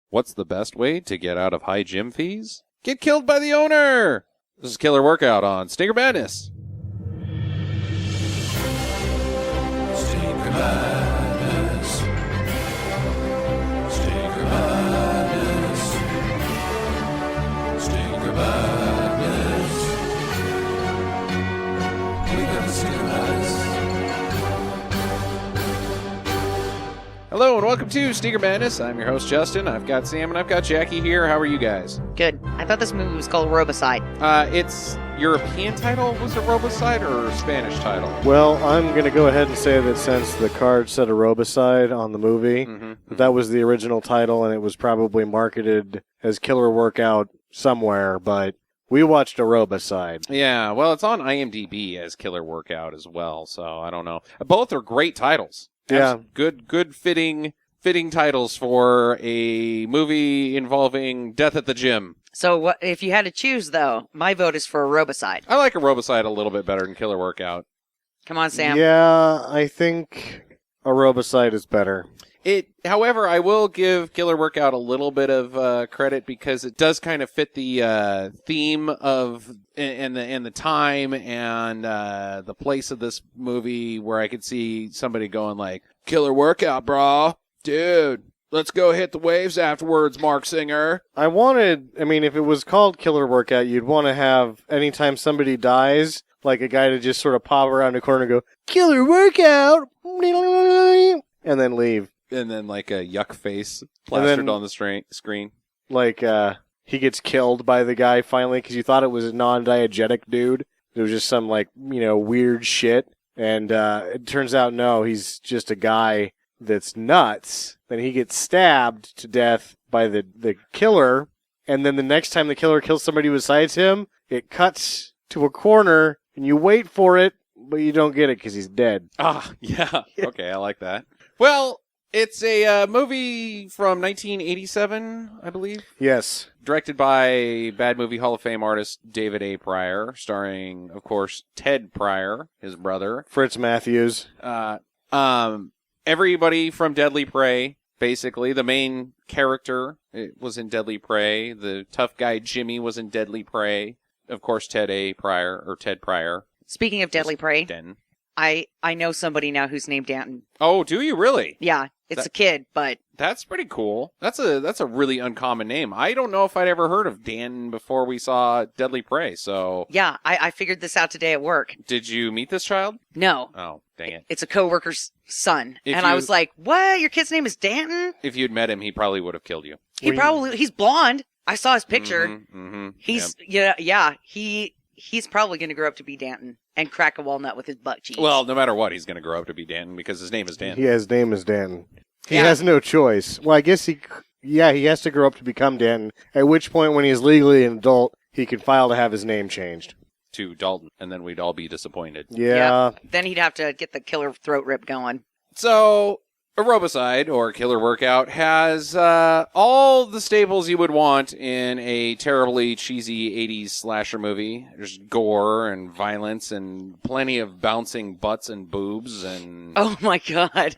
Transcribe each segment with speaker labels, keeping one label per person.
Speaker 1: What's the best way to get out of high gym fees? Get killed by the owner! This is Killer Workout on Stinker Madness.
Speaker 2: Stinker Madness. Stinker Madness. Stinker Madness. We got the Stinker Madness.
Speaker 1: Hello and welcome to Stinker Madness. I'm your host Justin. I've got Sam and I've got Jackie here. How are you guys?
Speaker 3: Good. I thought this movie was called Aerobicide.
Speaker 1: It's European title. Was it Aerobicide or Spanish title?
Speaker 4: Well, I'm going to go ahead and say that since the card said Aerobicide on the movie, that was the original title, and it was probably marketed as Killer Workout somewhere, but we watched Aerobicide.
Speaker 1: Yeah, well, it's on IMDb as Killer Workout as well, so I don't know. Both are great titles.
Speaker 4: Yeah.
Speaker 1: Good fitting titles for a movie involving death at the gym.
Speaker 3: So what if you had to choose, though? My vote is for Aerobicide.
Speaker 1: I like Aerobicide a little bit better than Killer Workout.
Speaker 3: Come on, Sam.
Speaker 4: Yeah, I think Aerobicide is better.
Speaker 1: However, I will give Killer Workout a little bit of credit because it does kind of fit the theme of and the time and the place of this movie, where I could see somebody going like, "Killer Workout, bro, dude, let's go hit the waves afterwards, Mark Singer."
Speaker 4: If it was called Killer Workout, you'd want to have, anytime somebody dies, like a guy to just sort of pop around the corner and go, "Killer Workout," and then leave.
Speaker 1: And then like a yuck face plastered on the screen.
Speaker 4: Like, he gets killed by the guy finally because you thought it was a non-diegetic dude. It was just some, weird shit. And it turns out, no, he's just a guy that's nuts. Then he gets stabbed to death by the killer. And then the next time the killer kills somebody besides him, it cuts to a corner, and you wait for it, but you don't get it because he's dead.
Speaker 1: Ah, yeah. Okay, I like that. Well, it's a movie from 1987, I believe.
Speaker 4: Yes.
Speaker 1: Directed by Bad Movie Hall of Fame artist David A. Pryor, starring, of course, Ted Pryor, his brother.
Speaker 4: Fritz Matthews.
Speaker 1: Everybody from Deadly Prey, basically. The main character was in Deadly Prey. The tough guy Jimmy was in Deadly Prey. Of course, Ted Pryor.
Speaker 3: Speaking of Deadly Prey,
Speaker 1: Den.
Speaker 3: I know somebody now who's named Danton.
Speaker 1: Oh, do you really?
Speaker 3: Yeah, it's a kid, but
Speaker 1: That's pretty cool. That's a really uncommon name. I don't know if I'd ever heard of Dan before we saw Deadly Prey, so...
Speaker 3: yeah, I figured this out today at work.
Speaker 1: Did you meet this child?
Speaker 3: No.
Speaker 1: Oh, dang it.
Speaker 3: It's a coworker's son. I was like, what? Your kid's name is Danton?
Speaker 1: If you'd met him, he probably would have killed you.
Speaker 3: He's blonde. I saw his picture.
Speaker 1: Mm-hmm.
Speaker 3: He's probably going to grow up to be Danton and crack a walnut with his butt cheeks.
Speaker 1: Well, no matter what, he's going to grow up to be Danton because his name is Danton.
Speaker 4: Yeah, his name is Danton. He has no choice. Well, I guess he has to grow up to become Danton, at which point, when he's legally an adult, he can file to have his name changed.
Speaker 1: To Dalton, and then we'd all be disappointed.
Speaker 4: Yeah.
Speaker 3: Then he'd have to get the killer throat rip going.
Speaker 1: So, Aerobicide, or Killer Workout, has all the staples you would want in a terribly cheesy 80s slasher movie. There's gore and violence and plenty of bouncing butts and boobs and...
Speaker 3: Oh my god.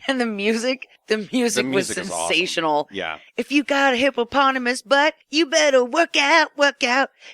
Speaker 3: And the music was
Speaker 1: is
Speaker 3: sensational.
Speaker 1: awesome. Yeah.
Speaker 3: If you got a hippopotamus butt, you better work out.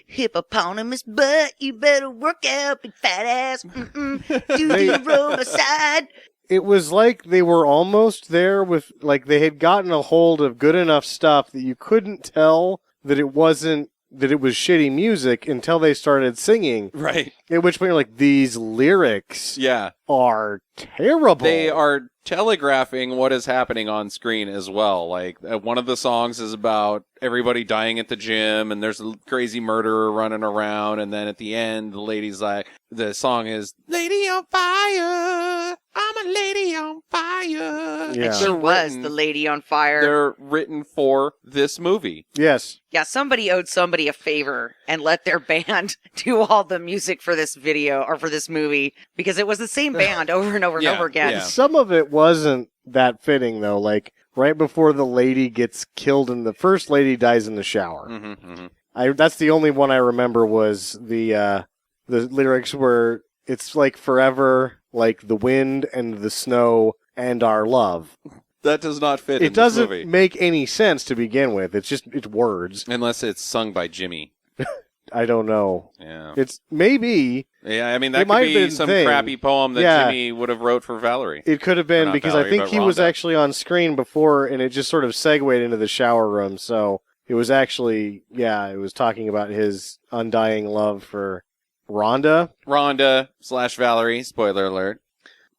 Speaker 3: Hippopotamus butt, you better work out, big fat ass. Do the Aerobicide.
Speaker 4: It was like they were almost there with, they had gotten a hold of good enough stuff that you couldn't tell that it was shitty music until they started singing.
Speaker 1: Right.
Speaker 4: At which point you're like, these lyrics are terrible.
Speaker 1: They are telegraphing what is happening on screen as well. Like, one of the songs is about everybody dying at the gym, and there's a crazy murderer running around, and then at the end, the song is, "Lady on fire, I'm a lady on fire."
Speaker 4: Yeah.
Speaker 3: And she was the lady on fire.
Speaker 1: They're written for this movie.
Speaker 4: Yes.
Speaker 3: Yeah, somebody owed somebody a favor and let their band do all the music for this video, or for this movie, because it was the same band over and over and over again.
Speaker 1: Yeah.
Speaker 4: Some of it wasn't that fitting, though. Like, right before the lady gets killed, and the first lady dies in the shower. That's the only one I remember was the lyrics where it's like forever, like the wind and the snow and our love.
Speaker 1: That does not fit
Speaker 4: It
Speaker 1: in this
Speaker 4: doesn't
Speaker 1: movie.
Speaker 4: make any sense to begin with. It's words.
Speaker 1: Unless it's sung by Jimmy.
Speaker 4: I don't know.
Speaker 1: Yeah.
Speaker 4: It's maybe
Speaker 1: Yeah, I mean,
Speaker 4: It
Speaker 1: that could
Speaker 4: might have
Speaker 1: be
Speaker 4: been
Speaker 1: some
Speaker 4: thing.
Speaker 1: crappy poem that
Speaker 4: Yeah.
Speaker 1: Jimmy would have wrote for Valerie.
Speaker 4: it could have been
Speaker 1: not
Speaker 4: because
Speaker 1: Valerie,
Speaker 4: I think
Speaker 1: but
Speaker 4: he was
Speaker 1: Rhonda.
Speaker 4: actually on screen before, and it just sort of segued into the shower room. So it was actually, it was talking about his undying love for Rhonda.
Speaker 1: Rhonda / Valerie, spoiler alert.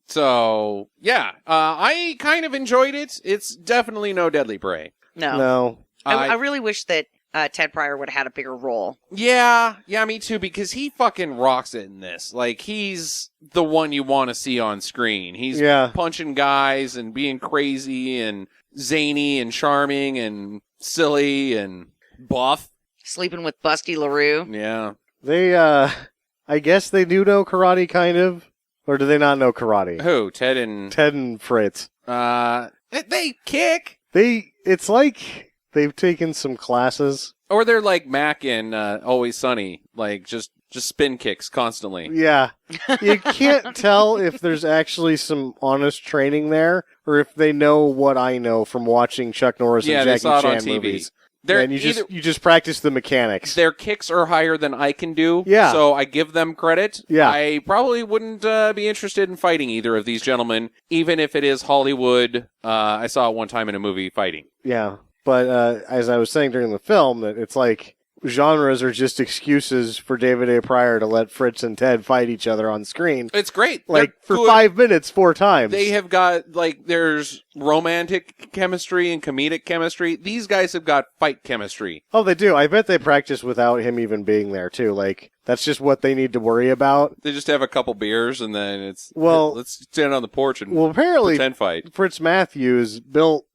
Speaker 1: So, yeah, I kind of enjoyed it. It's definitely no Deadly Prey.
Speaker 3: No.
Speaker 4: No,
Speaker 3: I really wish that Ted Pryor would have had a bigger role.
Speaker 1: Yeah, me too, because he fucking rocks it in this. Like, he's the one you want to see on screen. He's
Speaker 4: Yeah.
Speaker 1: punching guys and being crazy and zany and charming and silly and buff.
Speaker 3: Sleeping with Busty LaRue.
Speaker 1: Yeah.
Speaker 4: they. I guess they do know karate, kind of, or do they not know karate?
Speaker 1: Who? Ted and...
Speaker 4: Ted and Fritz.
Speaker 1: They kick.
Speaker 4: It's like they've taken some classes.
Speaker 1: Or they're like Mac in Always Sunny. Like, just spin kicks constantly.
Speaker 4: Yeah. You can't tell if there's actually some honest training there, or if they know what I know from watching Chuck Norris
Speaker 1: Yeah,
Speaker 4: and
Speaker 1: they
Speaker 4: Jackie
Speaker 1: saw it on
Speaker 4: Chan
Speaker 1: TV.
Speaker 4: movies.
Speaker 1: They're
Speaker 4: And you just practice the mechanics.
Speaker 1: Their kicks are higher than I can do.
Speaker 4: Yeah.
Speaker 1: So I give them credit.
Speaker 4: Yeah.
Speaker 1: I probably wouldn't be interested in fighting either of these gentlemen, even if it is Hollywood. I saw it one time in a movie fighting.
Speaker 4: Yeah. But as I was saying during the film, that it's like genres are just excuses for David A. Pryor to let Fritz and Ted fight each other on screen.
Speaker 1: It's great.
Speaker 4: Like,
Speaker 1: They're
Speaker 4: for
Speaker 1: good.
Speaker 4: 5 minutes, 4 times.
Speaker 1: They have got, like, there's romantic chemistry and comedic chemistry. These guys have got fight chemistry.
Speaker 4: Oh, they do. I bet they practice without him even being there, too. Like, that's just what they need to worry about.
Speaker 1: They just have a couple beers and then it's,
Speaker 4: Well-
Speaker 1: let's stand on the porch and
Speaker 4: Well, apparently,
Speaker 1: pretend fight.
Speaker 4: Fritz Matthews built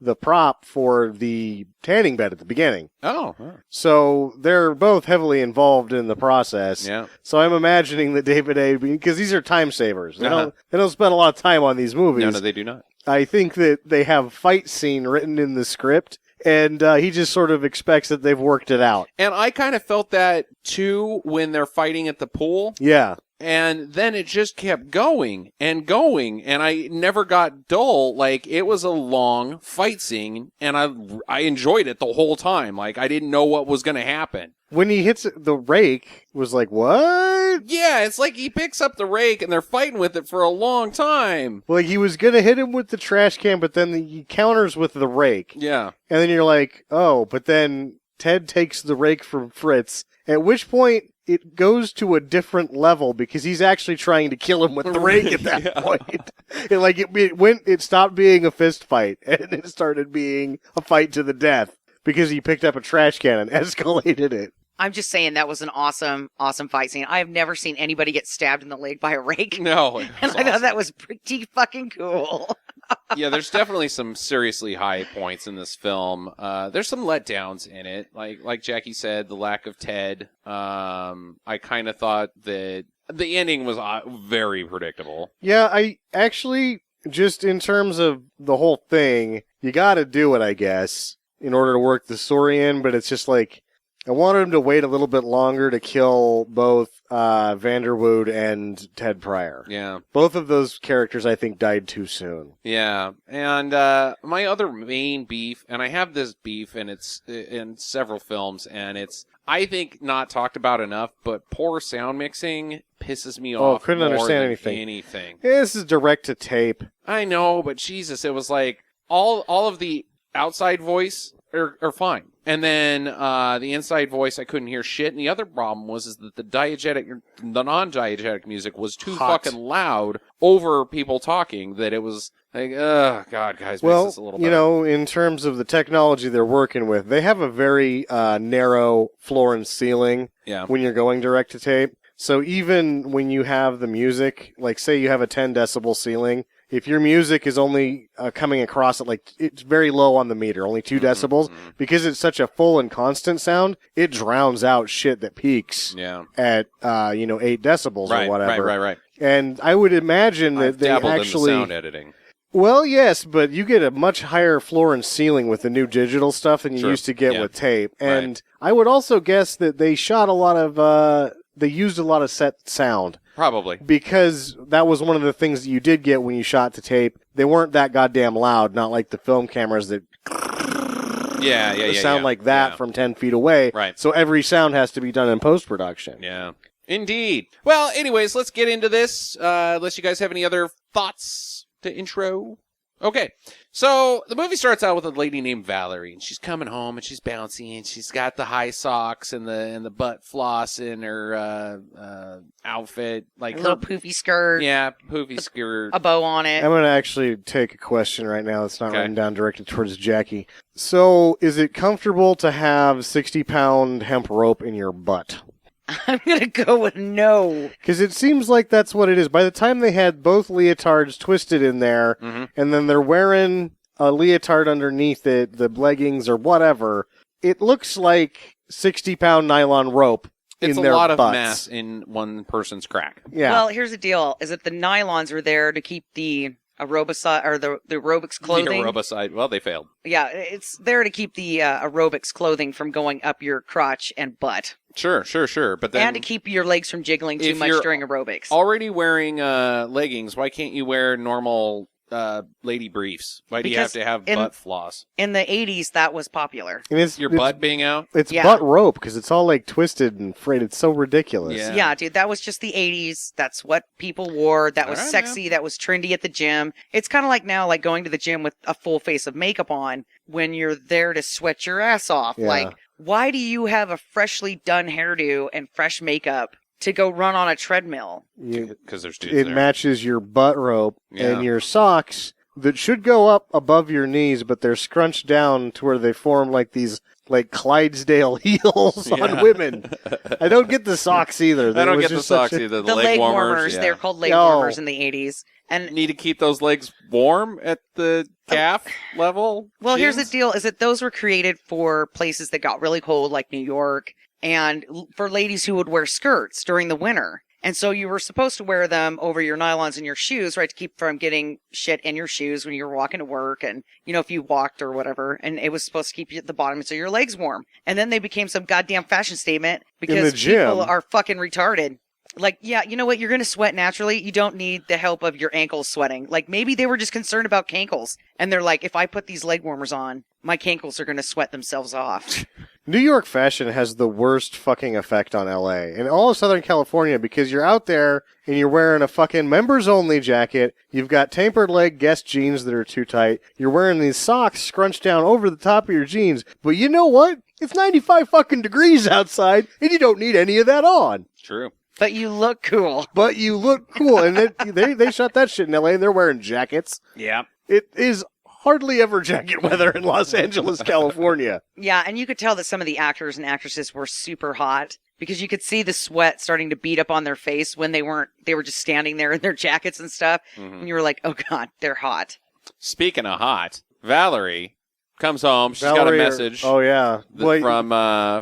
Speaker 4: the prop for the tanning bed at the beginning.
Speaker 1: Oh,
Speaker 4: So they're both heavily involved in the process.
Speaker 1: yeah.
Speaker 4: So I'm imagining that David A. because these are time savers. They
Speaker 1: Uh-huh.
Speaker 4: don't spend a lot of time on these movies.
Speaker 1: No, they do not.
Speaker 4: I think that they have a fight scene written in the script, and he just sort of expects that they've worked it out.
Speaker 1: And I kind of felt that, too, when they're fighting at the pool.
Speaker 4: Yeah.
Speaker 1: And then it just kept going, and I never got dull. Like, it was a long fight scene, and I enjoyed it the whole time. Like, I didn't know what was going to happen.
Speaker 4: When he hits the rake, was like, what?
Speaker 1: Yeah, it's like he picks up the rake, and they're fighting with it for a long time.
Speaker 4: Like, he was going to hit him with the trash can, but then he counters with the rake.
Speaker 1: Yeah.
Speaker 4: And then you're like, oh, but then Ted takes the rake from Fritz, at which point it goes to a different level because he's actually trying to kill him with the rake at that
Speaker 1: Yeah.
Speaker 4: point. It stopped being a fist fight and it started being a fight to the death because he picked up a trash can and escalated it.
Speaker 3: I'm just saying that was an awesome fight scene. I have never seen anybody get stabbed in the leg by a rake.
Speaker 1: No.
Speaker 3: And I thought that was pretty fucking cool.
Speaker 1: Yeah, there's definitely some seriously high points in this film. There's some letdowns in it, like Jackie said, the lack of Ted. I kind of thought that the ending was very predictable.
Speaker 4: Yeah, I actually, just in terms of the whole thing, you gotta do it, I guess, in order to work the story in, but it's just like, I wanted him to wait a little bit longer to kill both Vanderwood and Ted Pryor.
Speaker 1: Yeah,
Speaker 4: Both of those characters, I think, died too soon.
Speaker 1: yeah. And my other main beef, and I have this beef, and it's in several films, and it's, I think, not talked about enough, but poor sound mixing pisses me off.
Speaker 4: Couldn't
Speaker 1: more
Speaker 4: understand
Speaker 1: than
Speaker 4: anything.
Speaker 1: anything.
Speaker 4: This is direct to tape.
Speaker 1: I know, but Jesus, it was like all of the outside voice are fine. And then the inside voice, I couldn't hear shit. And the other problem was that the non-diegetic music was too
Speaker 4: Hot.
Speaker 1: fucking loud over people talking that it was like, oh, God, guys, make this a little better.
Speaker 4: In terms of the technology they're working with, they have a very narrow floor and ceiling
Speaker 1: Yeah.
Speaker 4: when you're going direct to tape. So even when you have the music, like say you have a 10 decibel ceiling, if your music is only coming across at it's very low on the meter, only 2 decibels, because it's such a full and constant sound, it drowns out shit that peaks
Speaker 1: Yeah.
Speaker 4: at 8 decibels or whatever.
Speaker 1: Right.
Speaker 4: And I would imagine that
Speaker 1: I've
Speaker 4: they
Speaker 1: dabbled
Speaker 4: actually
Speaker 1: in the sound editing.
Speaker 4: Well, yes, but you get a much higher floor and ceiling with the new digital stuff than you
Speaker 1: Sure.
Speaker 4: used to get
Speaker 1: Yeah.
Speaker 4: with tape. And
Speaker 1: Right.
Speaker 4: I would also guess that they shot a lot of they used a lot of set sound.
Speaker 1: Probably.
Speaker 4: Because that was one of the things that you did get when you shot to tape. They weren't that goddamn loud, not like the film cameras that sound like that from 10 feet away.
Speaker 1: Right.
Speaker 4: So every sound has to be done in post-production.
Speaker 1: Yeah. Indeed. Well, anyways, let's get into this. Unless you guys have any other thoughts to intro. Okay. So the movie starts out with a lady named Valerie, and she's coming home and she's bouncy and she's got the high socks and the butt floss in her outfit, like
Speaker 3: A little poofy skirt.
Speaker 1: Yeah, poofy skirt.
Speaker 3: A bow on it.
Speaker 4: I'm going to actually take a question right now that's not
Speaker 1: Okay.
Speaker 4: written down directed towards Jackie. So, is it comfortable to have 60-pound hemp rope in your butt?
Speaker 3: I'm going to go with no.
Speaker 4: Because it seems like that's what it is. By the time they had both leotards twisted in there, and then they're wearing a leotard underneath it, the leggings or whatever, it looks like 60-pound nylon rope
Speaker 1: It's
Speaker 4: in
Speaker 1: a
Speaker 4: their
Speaker 1: lot of
Speaker 4: butts.
Speaker 1: mass in one person's crack.
Speaker 4: Yeah.
Speaker 3: Well, here's the deal: is that the nylons are there to keep the aerobicide or the aerobics clothing.
Speaker 1: The Aerobicide. Well, they failed.
Speaker 3: Yeah, it's there to keep the aerobics clothing from going up your crotch and butt,
Speaker 1: Sure. But then
Speaker 3: and to keep your legs from jiggling too
Speaker 1: if
Speaker 3: much
Speaker 1: you're
Speaker 3: during aerobics.
Speaker 1: already wearing leggings, why can't you wear normal lady briefs? Why do you have
Speaker 3: Because
Speaker 1: to have
Speaker 3: in-
Speaker 1: butt floss?
Speaker 3: In the 80s, that was popular.
Speaker 4: And it's,
Speaker 1: Your
Speaker 4: it's,
Speaker 1: butt being out?
Speaker 4: It's
Speaker 3: Yeah.
Speaker 4: butt rope because it's all like twisted and frayed. It's so ridiculous.
Speaker 1: Yeah.
Speaker 3: Yeah, dude, that was just the 80s. That's what people wore. That was
Speaker 1: All right,
Speaker 3: sexy. That was trendy at the gym. It's kind of like now, like going to the gym with a full face of makeup on when you're there to sweat your ass off.
Speaker 4: Yeah.
Speaker 3: Like, why do you have a freshly done hairdo and fresh makeup to go run on a treadmill?
Speaker 1: Because there's dudes
Speaker 4: It
Speaker 1: there.
Speaker 4: matches your butt rope
Speaker 1: Yeah.
Speaker 4: and your socks that should go up above your knees, but they're scrunched down to where they form like these like Clydesdale heels
Speaker 1: Yeah.
Speaker 4: on women. I don't get the socks either.
Speaker 1: I
Speaker 4: That
Speaker 1: don't
Speaker 4: was
Speaker 1: get the
Speaker 4: just such
Speaker 1: socks
Speaker 4: a-
Speaker 1: either.
Speaker 3: The
Speaker 1: leg warmers.
Speaker 3: They were called leg
Speaker 4: No.
Speaker 3: warmers in the 80s. And
Speaker 1: Need to keep those legs warm at the calf level.
Speaker 3: well, here's the
Speaker 1: jeans?
Speaker 3: deal: is that those were created for places that got really cold, like New York, and for ladies who would wear skirts during the winter. And so you were supposed to wear them over your nylons and your shoes, right, to keep from getting shit in your shoes when you were walking to work, and if you walked or whatever. And it was supposed to keep you at the bottom so your legs warm. And then they became some goddamn fashion statement because
Speaker 4: gym.
Speaker 3: people are fucking retarded. Like, yeah, you know what? You're going to sweat naturally. You don't need the help of your ankles sweating. Like, maybe they were just concerned about cankles. And they're like, if I put these leg warmers on, my cankles are going to sweat themselves off.
Speaker 4: New York fashion has the worst fucking effect on LA and all of Southern California because you're out there and you're wearing a fucking members only jacket. You've got tapered leg Guess jeans that are too tight. You're wearing these socks scrunched down over the top of your jeans. But you know what? It's 95 fucking degrees outside and you don't need any of that on.
Speaker 1: True.
Speaker 3: But you look cool.
Speaker 4: But you look cool. And they shot that shit in LA and they're wearing jackets.
Speaker 1: Yeah.
Speaker 4: It is hardly ever jacket weather in Los Angeles, California.
Speaker 3: Yeah, and you could tell that some of the actors and actresses were super hot because you could see the sweat starting to beat up on their face when they were just standing there in their jackets and stuff. And you were like, oh God, they're hot.
Speaker 1: Speaking of hot, Valerie comes home. She's got a message
Speaker 4: Oh, yeah.
Speaker 1: from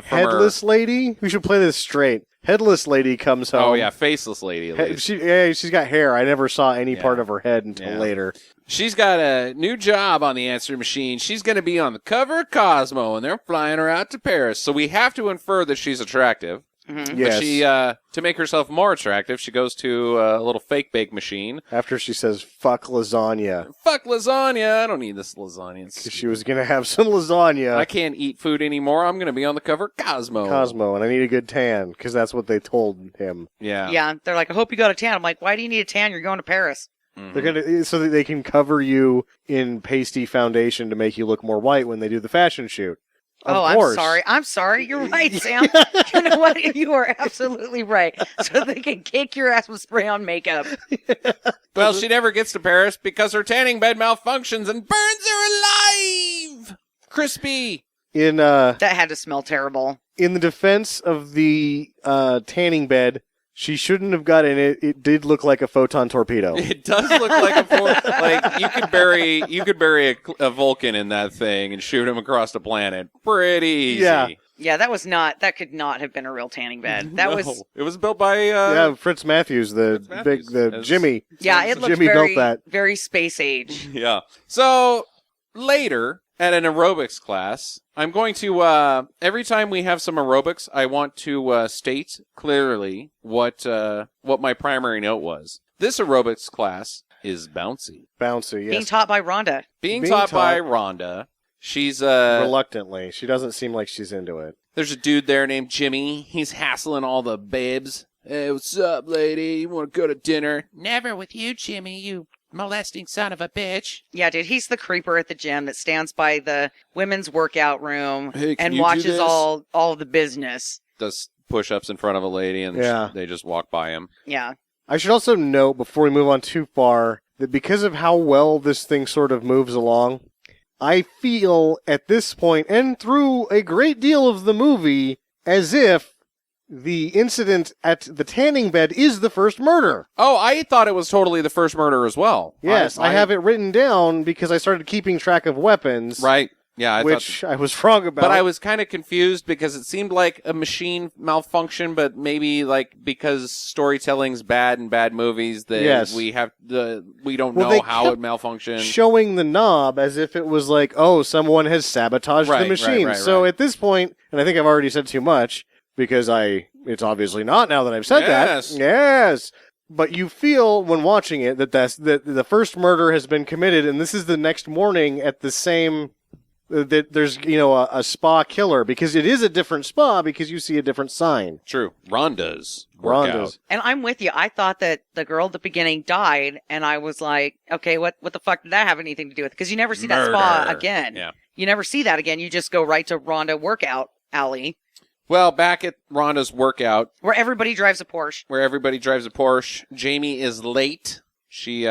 Speaker 4: Headless
Speaker 1: her.
Speaker 4: lady? We should play this straight. Headless lady comes home.
Speaker 1: Oh, yeah, faceless lady. At least.
Speaker 4: She's got hair. I never saw any
Speaker 1: Yeah.
Speaker 4: part of her head until
Speaker 1: Yeah.
Speaker 4: later.
Speaker 1: She's got a new job on the answering machine. She's going to be on the cover of Cosmo, and they're flying her out to Paris. So we have to infer that she's attractive.
Speaker 4: Yes.
Speaker 1: But she, to make herself more attractive, she goes to a little fake bake machine.
Speaker 4: After she says, fuck lasagna.
Speaker 1: Fuck lasagna. I don't need this lasagna. It's
Speaker 4: Because she was going to have some lasagna.
Speaker 1: I can't eat food anymore. I'm going to be on the cover of Cosmo.
Speaker 4: Cosmo, and I need a good tan, because that's what they told him.
Speaker 1: Yeah.
Speaker 3: Yeah, they're like, I hope you got a tan. I'm like, why do you need a tan? You're going to Paris.
Speaker 4: They're gonna so that they can cover you in pasty foundation to make you look more white when they do the fashion shoot. Of course.
Speaker 3: I'm sorry. You're right, Sam. You know what? You are absolutely right. So they can kick your ass with spray on makeup.
Speaker 1: Well, she never gets to Paris because her tanning bed malfunctions and burns her alive. Crispy.
Speaker 3: That had to smell terrible.
Speaker 4: In the defense of the tanning bed, she shouldn't have got in it. It did look like a photon torpedo.
Speaker 1: It does look like like you could bury a Vulcan in that thing and shoot him across the planet. Pretty easy.
Speaker 4: Yeah.
Speaker 3: Yeah, that could not have been a real tanning bed. That was,
Speaker 1: It was built by
Speaker 4: Yeah, Fritz Matthews,
Speaker 1: Matthews.
Speaker 4: the Jimmy.
Speaker 3: yeah, it looked
Speaker 4: Jimmy
Speaker 3: very,
Speaker 4: built that.
Speaker 3: very space age.
Speaker 1: Yeah. So later, at an aerobics class. I'm going to, every time we have some aerobics, I want to state clearly what my primary note was. This aerobics class is bouncy.
Speaker 4: Bouncy, yes.
Speaker 3: Being taught by Rhonda.
Speaker 1: Being
Speaker 4: Being
Speaker 1: taught by
Speaker 4: taught-
Speaker 1: Rhonda. She's,
Speaker 4: Reluctantly. She doesn't seem like she's into it.
Speaker 1: there's a dude there named Jimmy. He's hassling all the babes. Hey, what's up, lady? You want to go to dinner? Never with you, Jimmy, you molesting son of a bitch.
Speaker 3: Yeah, dude, he's the creeper at the gym that stands by the women's workout room
Speaker 1: Hey, can
Speaker 3: and
Speaker 1: you do
Speaker 3: watches
Speaker 1: this?
Speaker 3: all the business.
Speaker 1: Does push-ups in front of a lady, and
Speaker 4: Yeah.
Speaker 1: they just walk by him.
Speaker 3: Yeah.
Speaker 4: I should also note, before we move on too far, that because of how well this thing sort of moves along, I feel at this point, and through a great deal of the movie, as if the incident at the tanning bed is the first murder.
Speaker 1: Oh, I thought it was totally the first murder as well.
Speaker 4: Yes, I have it written down because I started keeping track of weapons.
Speaker 1: Right. Yeah, I
Speaker 4: which
Speaker 1: thought.
Speaker 4: I was wrong about.
Speaker 1: But I was kind of confused because it seemed like a machine malfunction, but maybe like because storytelling's bad in bad movies that
Speaker 4: Yes.
Speaker 1: we don't
Speaker 4: Well,
Speaker 1: know
Speaker 4: they
Speaker 1: how
Speaker 4: kept
Speaker 1: it malfunctioned.
Speaker 4: showing the knob as if it was like, oh, someone has sabotaged
Speaker 1: Right,
Speaker 4: the machine.
Speaker 1: right,
Speaker 4: So
Speaker 1: right.
Speaker 4: at this point, and I think I've already said too much because it's obviously not now that I've said
Speaker 1: Yes.
Speaker 4: that. Yes. But you feel when watching it that the first murder has been committed, and this is the next morning at the same. That there's a spa killer because it is a different spa because you see a different sign.
Speaker 1: True. Rhonda's workout.
Speaker 4: Rhonda's.
Speaker 3: And I'm with you. I thought that the girl at the beginning died, and I was like, okay, what the fuck did that have anything to do with it? Because you never see that spa
Speaker 1: Murder.
Speaker 3: again.
Speaker 1: Yeah.
Speaker 3: You never see that again. You just go right to Rhonda Workout Alley,
Speaker 1: Well, back at Rhonda's workout,
Speaker 3: where everybody drives a Porsche.
Speaker 1: where everybody drives a Porsche, Jamie is late. She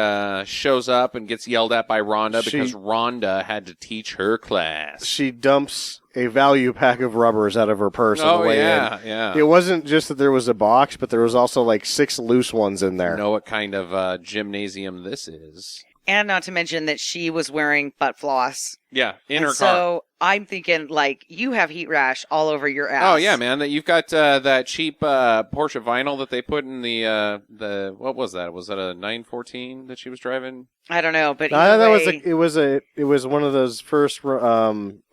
Speaker 1: shows up and gets yelled at by Rhonda because Rhonda had to teach her class.
Speaker 4: She dumps a value pack of rubbers out of her purse on
Speaker 1: Oh,
Speaker 4: the way
Speaker 1: yeah,
Speaker 4: in.
Speaker 1: yeah.
Speaker 4: It wasn't just that there was a box, but there was also like 6 loose ones in there.
Speaker 1: You know what kind of gymnasium this is.
Speaker 3: And not to mention that she was wearing butt floss.
Speaker 1: Yeah, in
Speaker 3: And
Speaker 1: her car.
Speaker 3: so I'm thinking, like, you have heat rash all over your ass.
Speaker 1: Oh, yeah, man. That you've got that cheap Porsche vinyl that they put in the what was that? Was that a 914 that she was driving?
Speaker 3: I don't know, but
Speaker 4: No,
Speaker 3: either
Speaker 4: that
Speaker 3: way,
Speaker 4: it was one of those first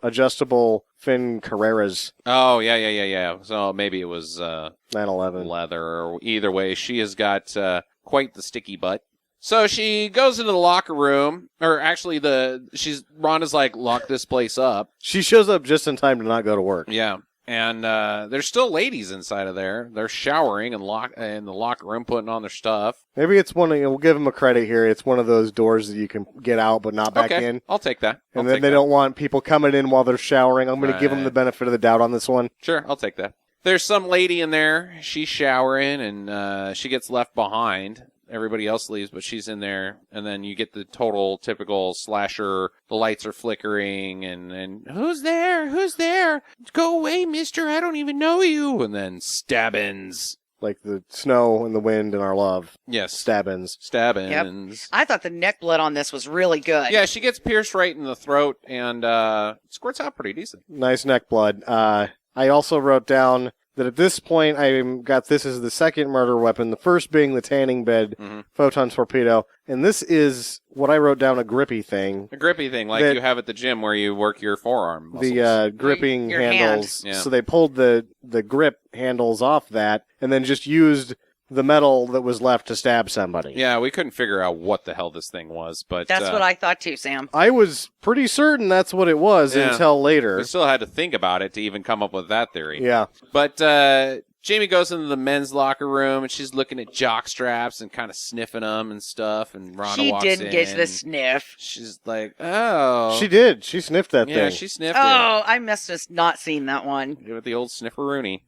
Speaker 4: adjustable fin Carreras
Speaker 1: Oh, yeah. So maybe it was
Speaker 4: 911.
Speaker 1: leather, or either way, she has got quite the sticky butt. So she goes into the locker room, or actually Rhonda's like, lock this place up.
Speaker 4: She shows up just in time to not go to work.
Speaker 1: Yeah. And there's still ladies inside of there. They're showering in the locker room, putting on their stuff.
Speaker 4: Maybe it's we'll give them a credit here. It's one of those doors that you can get out but not back
Speaker 1: Okay,
Speaker 4: in.
Speaker 1: I'll take that.
Speaker 4: And then they don't want people coming in while they're showering. I'm going to give them
Speaker 1: Right.
Speaker 4: the benefit of the doubt on this one.
Speaker 1: Sure, I'll take that. There's some lady in there. She's showering, and she gets left behind. Everybody else leaves, but she's in there. And then you get the total typical slasher. The lights are flickering, and who's there? Who's there? Go away, mister. I don't even know you. And then stabbins.
Speaker 4: Like the snow and the wind and our love.
Speaker 1: Yes.
Speaker 4: Stabbins.
Speaker 1: Stabbins.
Speaker 3: I thought the neck blood on this was really good.
Speaker 1: Yeah, she gets pierced right in the throat, and squirts out pretty decent.
Speaker 4: Nice neck blood. I also wrote down that at this point I got this as the second murder weapon, the first being the tanning bed photon torpedo. And this is what I wrote down, a grippy thing.
Speaker 1: A grippy thing, like
Speaker 4: That-
Speaker 1: you have at the gym where you work your forearm muscles.
Speaker 4: The gripping
Speaker 3: Your hand.
Speaker 4: handles.
Speaker 1: Yeah.
Speaker 4: So they pulled the grip handles off that and then just used the metal that was left to stab somebody.
Speaker 1: Yeah, we couldn't figure out what the hell this thing was, but
Speaker 3: That's what I thought too, Sam.
Speaker 4: I was pretty certain that's what it was
Speaker 1: Yeah.
Speaker 4: until later.
Speaker 1: we still had to think about it to even come up with that theory.
Speaker 4: Yeah.
Speaker 1: But Jamie goes into the men's locker room, and she's looking at jock straps and kind of sniffing them and stuff, and Rhonda
Speaker 3: She
Speaker 1: walks
Speaker 3: didn't
Speaker 1: in.
Speaker 3: get the sniff.
Speaker 1: She's like, oh.
Speaker 4: She did. She sniffed that
Speaker 1: Yeah,
Speaker 4: thing.
Speaker 1: she sniffed
Speaker 3: Oh, I must have not seen that one.
Speaker 1: it. With the old snifferoonie.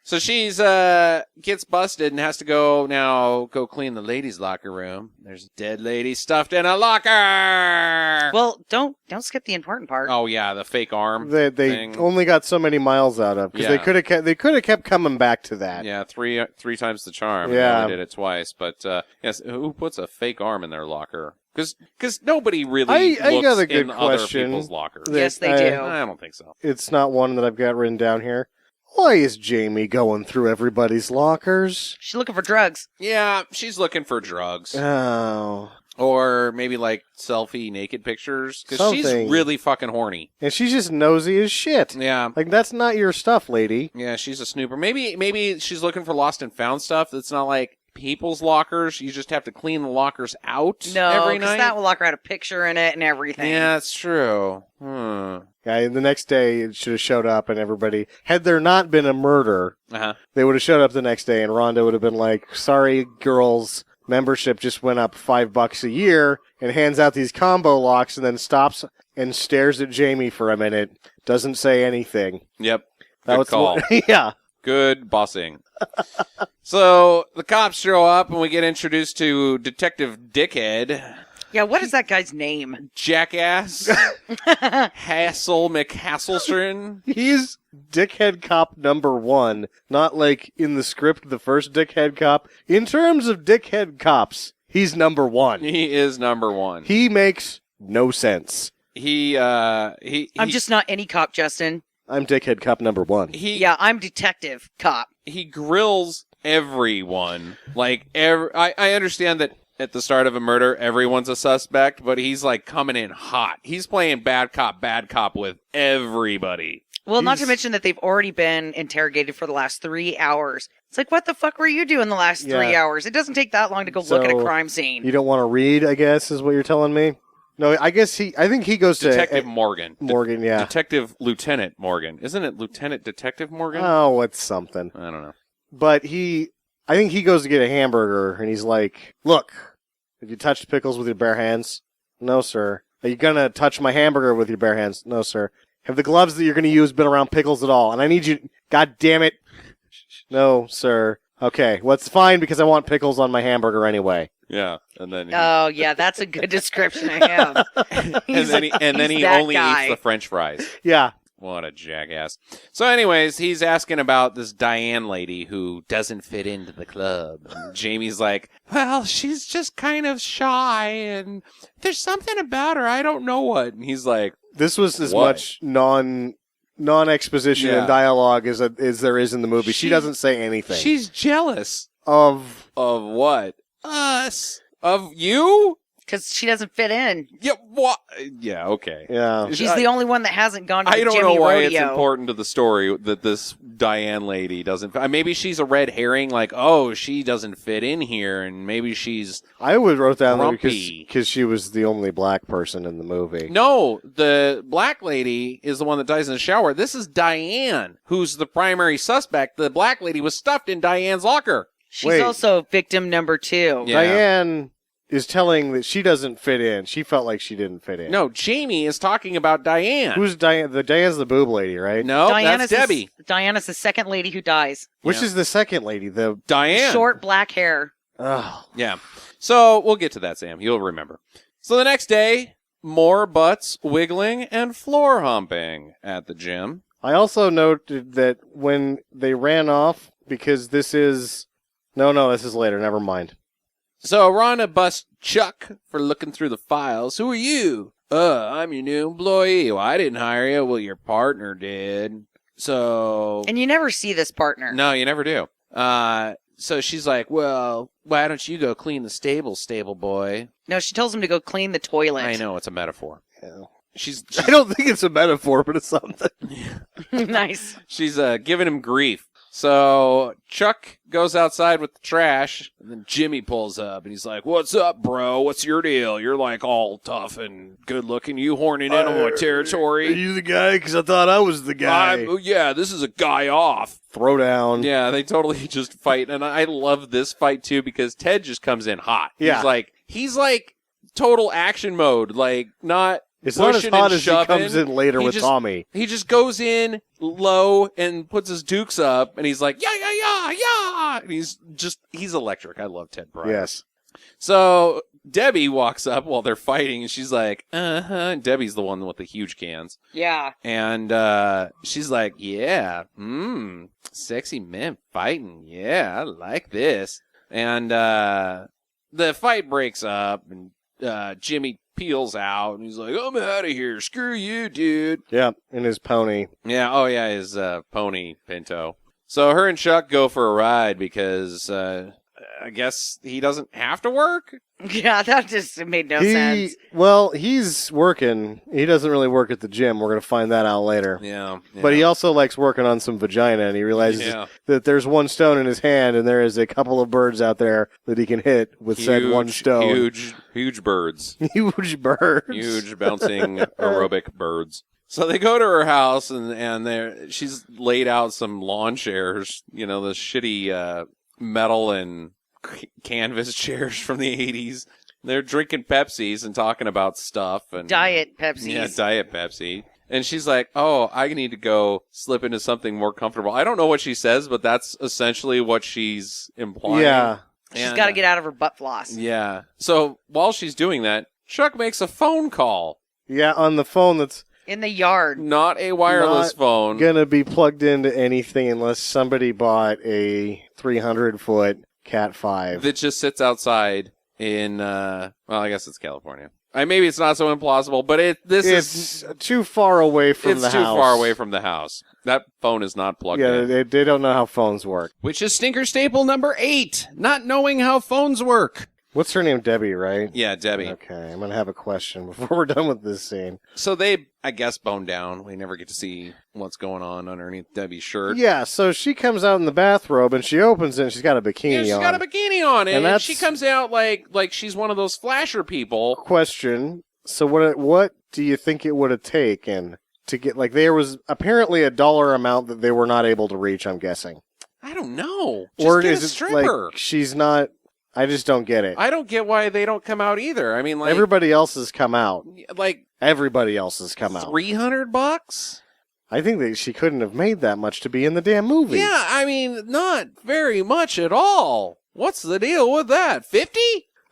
Speaker 1: So she's gets busted and has to go clean the ladies' locker room. There's a dead lady stuffed in a locker.
Speaker 3: Well, don't skip the important part.
Speaker 1: Oh yeah, the fake arm.
Speaker 4: They
Speaker 1: thing.
Speaker 4: only got so many miles out of because
Speaker 1: Yeah.
Speaker 4: they could have kept coming back to that.
Speaker 1: Yeah, three times the charm.
Speaker 4: Yeah.
Speaker 1: They only did it twice, but yes, who puts a fake arm in their locker? Because nobody really
Speaker 4: I
Speaker 1: looks
Speaker 4: got a good
Speaker 1: in other
Speaker 4: question.
Speaker 1: people's lockers.
Speaker 3: Yes, they
Speaker 4: I-
Speaker 3: do.
Speaker 1: I don't think so.
Speaker 4: It's not one that I've got written down here. Why is Jamie going through everybody's lockers?
Speaker 3: She's looking for drugs.
Speaker 1: Yeah, she's looking for drugs.
Speaker 4: Oh.
Speaker 1: Or maybe like selfie naked pictures because she's
Speaker 4: Something.
Speaker 1: really fucking horny.
Speaker 4: And she's just nosy as shit.
Speaker 1: Yeah.
Speaker 4: Like, that's not your stuff, lady.
Speaker 1: Yeah, she's a snooper. Maybe she's looking for lost and found stuff that's not like people's lockers. You just have to clean the lockers out
Speaker 3: No,
Speaker 1: every
Speaker 3: because
Speaker 1: night.
Speaker 3: that locker had a picture in it and everything.
Speaker 1: Yeah, that's true.
Speaker 4: Yeah, and the next day it should have showed up and everybody, had there not been a murder,
Speaker 1: Uh-huh.
Speaker 4: they would have showed up the next day and Rhonda would have been like, sorry, girls, membership just went up $5 a year, and hands out these combo locks and then stops and stares at Jamie for a minute, doesn't say anything.
Speaker 1: Yep.
Speaker 4: That
Speaker 1: Good
Speaker 4: was
Speaker 1: call.
Speaker 4: Yeah.
Speaker 1: Good bossing. So the cops show up and we get introduced to Detective Dickhead,
Speaker 3: Yeah, what is that guy's name?
Speaker 1: Jackass, Hassel McHasselstern.
Speaker 4: He's dickhead cop number 1, not like in the script the first dickhead cop. In terms of dickhead cops, he's number 1.
Speaker 1: He is number one.
Speaker 4: He makes no sense.
Speaker 3: I'm just not any cop, Justin.
Speaker 4: I'm dickhead cop number 1.
Speaker 3: Yeah, I'm detective cop.
Speaker 1: He grills everyone. Like, I understand that at the start of a murder, everyone's a suspect, but he's like coming in hot. He's playing bad cop with everybody.
Speaker 3: Well, not to mention that they've already been interrogated for the last 3 hours. It's like, what the fuck were you doing the last 3
Speaker 4: Yeah.
Speaker 3: hours? It doesn't take that long to go look at a
Speaker 4: So,
Speaker 3: crime scene.
Speaker 4: You don't want to read, I guess, is what you're telling me? No, I think he goes
Speaker 1: Detective
Speaker 4: to
Speaker 1: Morgan.
Speaker 4: Morgan, yeah.
Speaker 1: Detective Lieutenant Morgan. Isn't it Lieutenant Detective Morgan?
Speaker 4: Oh, it's something.
Speaker 1: I don't know.
Speaker 4: But I think he goes to get a hamburger, and he's like, look, have you touched pickles with your bare hands? No, sir. Are you going to touch my hamburger with your bare hands? No, sir. Have the gloves that you're going to use been around pickles at all? And I need you, God damn it. No, sir. Okay, well, it's fine because I want pickles on my hamburger anyway.
Speaker 1: Yeah, and then
Speaker 3: Oh, yeah, that's a good description of him.
Speaker 1: and then he
Speaker 3: that
Speaker 1: only
Speaker 3: guy.
Speaker 1: eats the French fries.
Speaker 4: Yeah.
Speaker 1: What a jackass. So anyways, he's asking about this Diane lady who doesn't fit into the club. And Jamie's like, well, she's just kind of shy and there's something about her. I don't know what. And he's like,
Speaker 4: This was as
Speaker 1: What?
Speaker 4: much non-exposition
Speaker 1: Yeah.
Speaker 4: and dialogue as there is in the movie. She
Speaker 1: She-
Speaker 4: doesn't say anything.
Speaker 1: she's jealous.
Speaker 4: Of
Speaker 1: Of what? Us. Of you?
Speaker 3: Because she doesn't fit in.
Speaker 1: Yeah, what? Yeah, okay.
Speaker 4: yeah.
Speaker 3: She's the only one that hasn't gone to the
Speaker 1: I don't
Speaker 3: Jimmy
Speaker 1: know why
Speaker 3: rodeo.
Speaker 1: it's important to the story that this Diane lady doesn't. Maybe she's a red herring, like, oh, she doesn't fit in here, and maybe she's.
Speaker 4: I would wrote down there
Speaker 1: Grumpy.
Speaker 4: because she was the only black person in the movie.
Speaker 1: No, the black lady is the one that dies in the shower. This is Diane, who's the primary suspect. The black lady was stuffed in Diane's locker.
Speaker 3: She's
Speaker 4: Wait.
Speaker 3: also victim number 2.
Speaker 1: Yeah.
Speaker 4: Diane is telling that she doesn't fit in. She felt like she didn't fit in.
Speaker 1: No, Jamie is talking about Diane.
Speaker 4: Who's Diane? Diane's the boob lady, right?
Speaker 1: No, that's Debbie.
Speaker 3: Diana's the second lady who dies.
Speaker 4: Which
Speaker 1: Yeah.
Speaker 4: is the second lady? The
Speaker 1: Diane.
Speaker 3: Short black hair.
Speaker 1: Yeah. So we'll get to that, Sam. You'll remember. So the next day, more butts wiggling and floor humping at the gym.
Speaker 4: I also noted that when they ran off, because this is this is later. Never mind.
Speaker 1: So Rhonda busts Chuck for looking through the files. Who are you? I'm your new employee. Well, I didn't hire you. Well, your partner did. So
Speaker 3: And you never see this partner.
Speaker 1: no, you never do. So she's like, well, why don't you go clean the stable boy?
Speaker 3: No, she tells him to go clean the toilet.
Speaker 1: I know it's a metaphor.
Speaker 4: Yeah.
Speaker 1: She's
Speaker 4: I don't think it's a metaphor, but it's something.
Speaker 3: Nice.
Speaker 1: she's giving him grief. So Chuck goes outside with the trash, and then Jimmy pulls up, and he's like, "What's up, bro? What's your deal? You're like all tough and good looking. You horning in on my territory?
Speaker 4: Are you the guy? Because I thought I was the guy.
Speaker 1: Yeah, this is a guy off."
Speaker 4: Throw down.
Speaker 1: Yeah, they totally just fight, and I love this fight too because Ted just comes in hot.
Speaker 4: Yeah.
Speaker 1: He's like total action mode, like not.
Speaker 4: It's not as
Speaker 1: pushing
Speaker 4: hot
Speaker 1: and
Speaker 4: as he
Speaker 1: shoving.
Speaker 4: comes in later
Speaker 1: He
Speaker 4: with
Speaker 1: just-
Speaker 4: Tommy.
Speaker 1: He just goes in low and puts his dukes up, and he's like, yeah. And he's electric. I love Ted Pryor.
Speaker 4: Yes.
Speaker 1: So Debbie walks up while they're fighting, and she's like, uh-huh. And Debbie's the one with the huge cans.
Speaker 3: Yeah.
Speaker 1: And she's like, yeah, sexy men fighting. Yeah, I like this. And the fight breaks up, and Jimmy peels out, and he's like, I'm out of here. Screw you, dude.
Speaker 4: Yeah, in his pony.
Speaker 1: Yeah, oh yeah, his pony Pinto. So her and Chuck go for a ride because I guess he doesn't have to work.
Speaker 3: Yeah, that just made no sense.
Speaker 4: Well, he's working. He doesn't really work at the gym. We're going to find that out later.
Speaker 1: Yeah.
Speaker 4: But he also likes working on some vagina, and he realizes that there's one stone in his hand, and there is a couple of birds out there that he can hit with said one stone.
Speaker 1: Huge birds.
Speaker 4: Huge birds.
Speaker 1: Huge bouncing aerobic birds. So they go to her house, and she's laid out some lawn chairs, the shitty metal and canvas chairs from the 80s. They're drinking Pepsis and talking about stuff. And
Speaker 3: Diet Pepsi.
Speaker 1: Yeah, Diet Pepsi. And she's like, oh, I need to go slip into something more comfortable. I don't know what she says, but that's essentially what she's implying.
Speaker 4: Yeah.
Speaker 3: She's got to get out of her butt floss.
Speaker 1: Yeah. So while she's doing that, Chuck makes a phone call.
Speaker 4: Yeah, on the phone that's
Speaker 3: in the yard.
Speaker 1: Not a wireless phone.
Speaker 4: Gonna be plugged into anything unless somebody bought a 300-foot Cat 5.
Speaker 1: That just sits outside in, I guess it's California. Maybe it's not so implausible, but it's
Speaker 4: too far away from the house.
Speaker 1: It's too far away from the house. That phone is not plugged in.
Speaker 4: Yeah, they don't know how phones work.
Speaker 1: Which is stinker staple number 8, not knowing how phones work.
Speaker 4: What's her name? Debbie, right?
Speaker 1: Yeah, Debbie.
Speaker 4: Okay, I'm going to have a question before we're done with this scene.
Speaker 1: So they, I guess, bone down. We never get to see what's going on underneath Debbie's shirt.
Speaker 4: Yeah, so she comes out in the bathrobe, and she opens it, and she's got a bikini on.
Speaker 1: She's got a bikini on, and
Speaker 4: that's...
Speaker 1: she comes out like she's one of those flasher people.
Speaker 4: Question. So what do you think it would have taken to get, there was apparently a dollar amount that they were not able to reach, I'm guessing.
Speaker 1: I don't know. Just
Speaker 4: or
Speaker 1: get
Speaker 4: is
Speaker 1: a
Speaker 4: it
Speaker 1: stripper.
Speaker 4: She's not... I just don't get it.
Speaker 1: I don't get why they don't come out either. I mean,
Speaker 4: everybody else has come out. Everybody else has come out.
Speaker 1: $300?
Speaker 4: I think that she couldn't have made that much to be in the damn movie.
Speaker 1: Yeah, I mean, not very much at all. What's the deal with that? 50?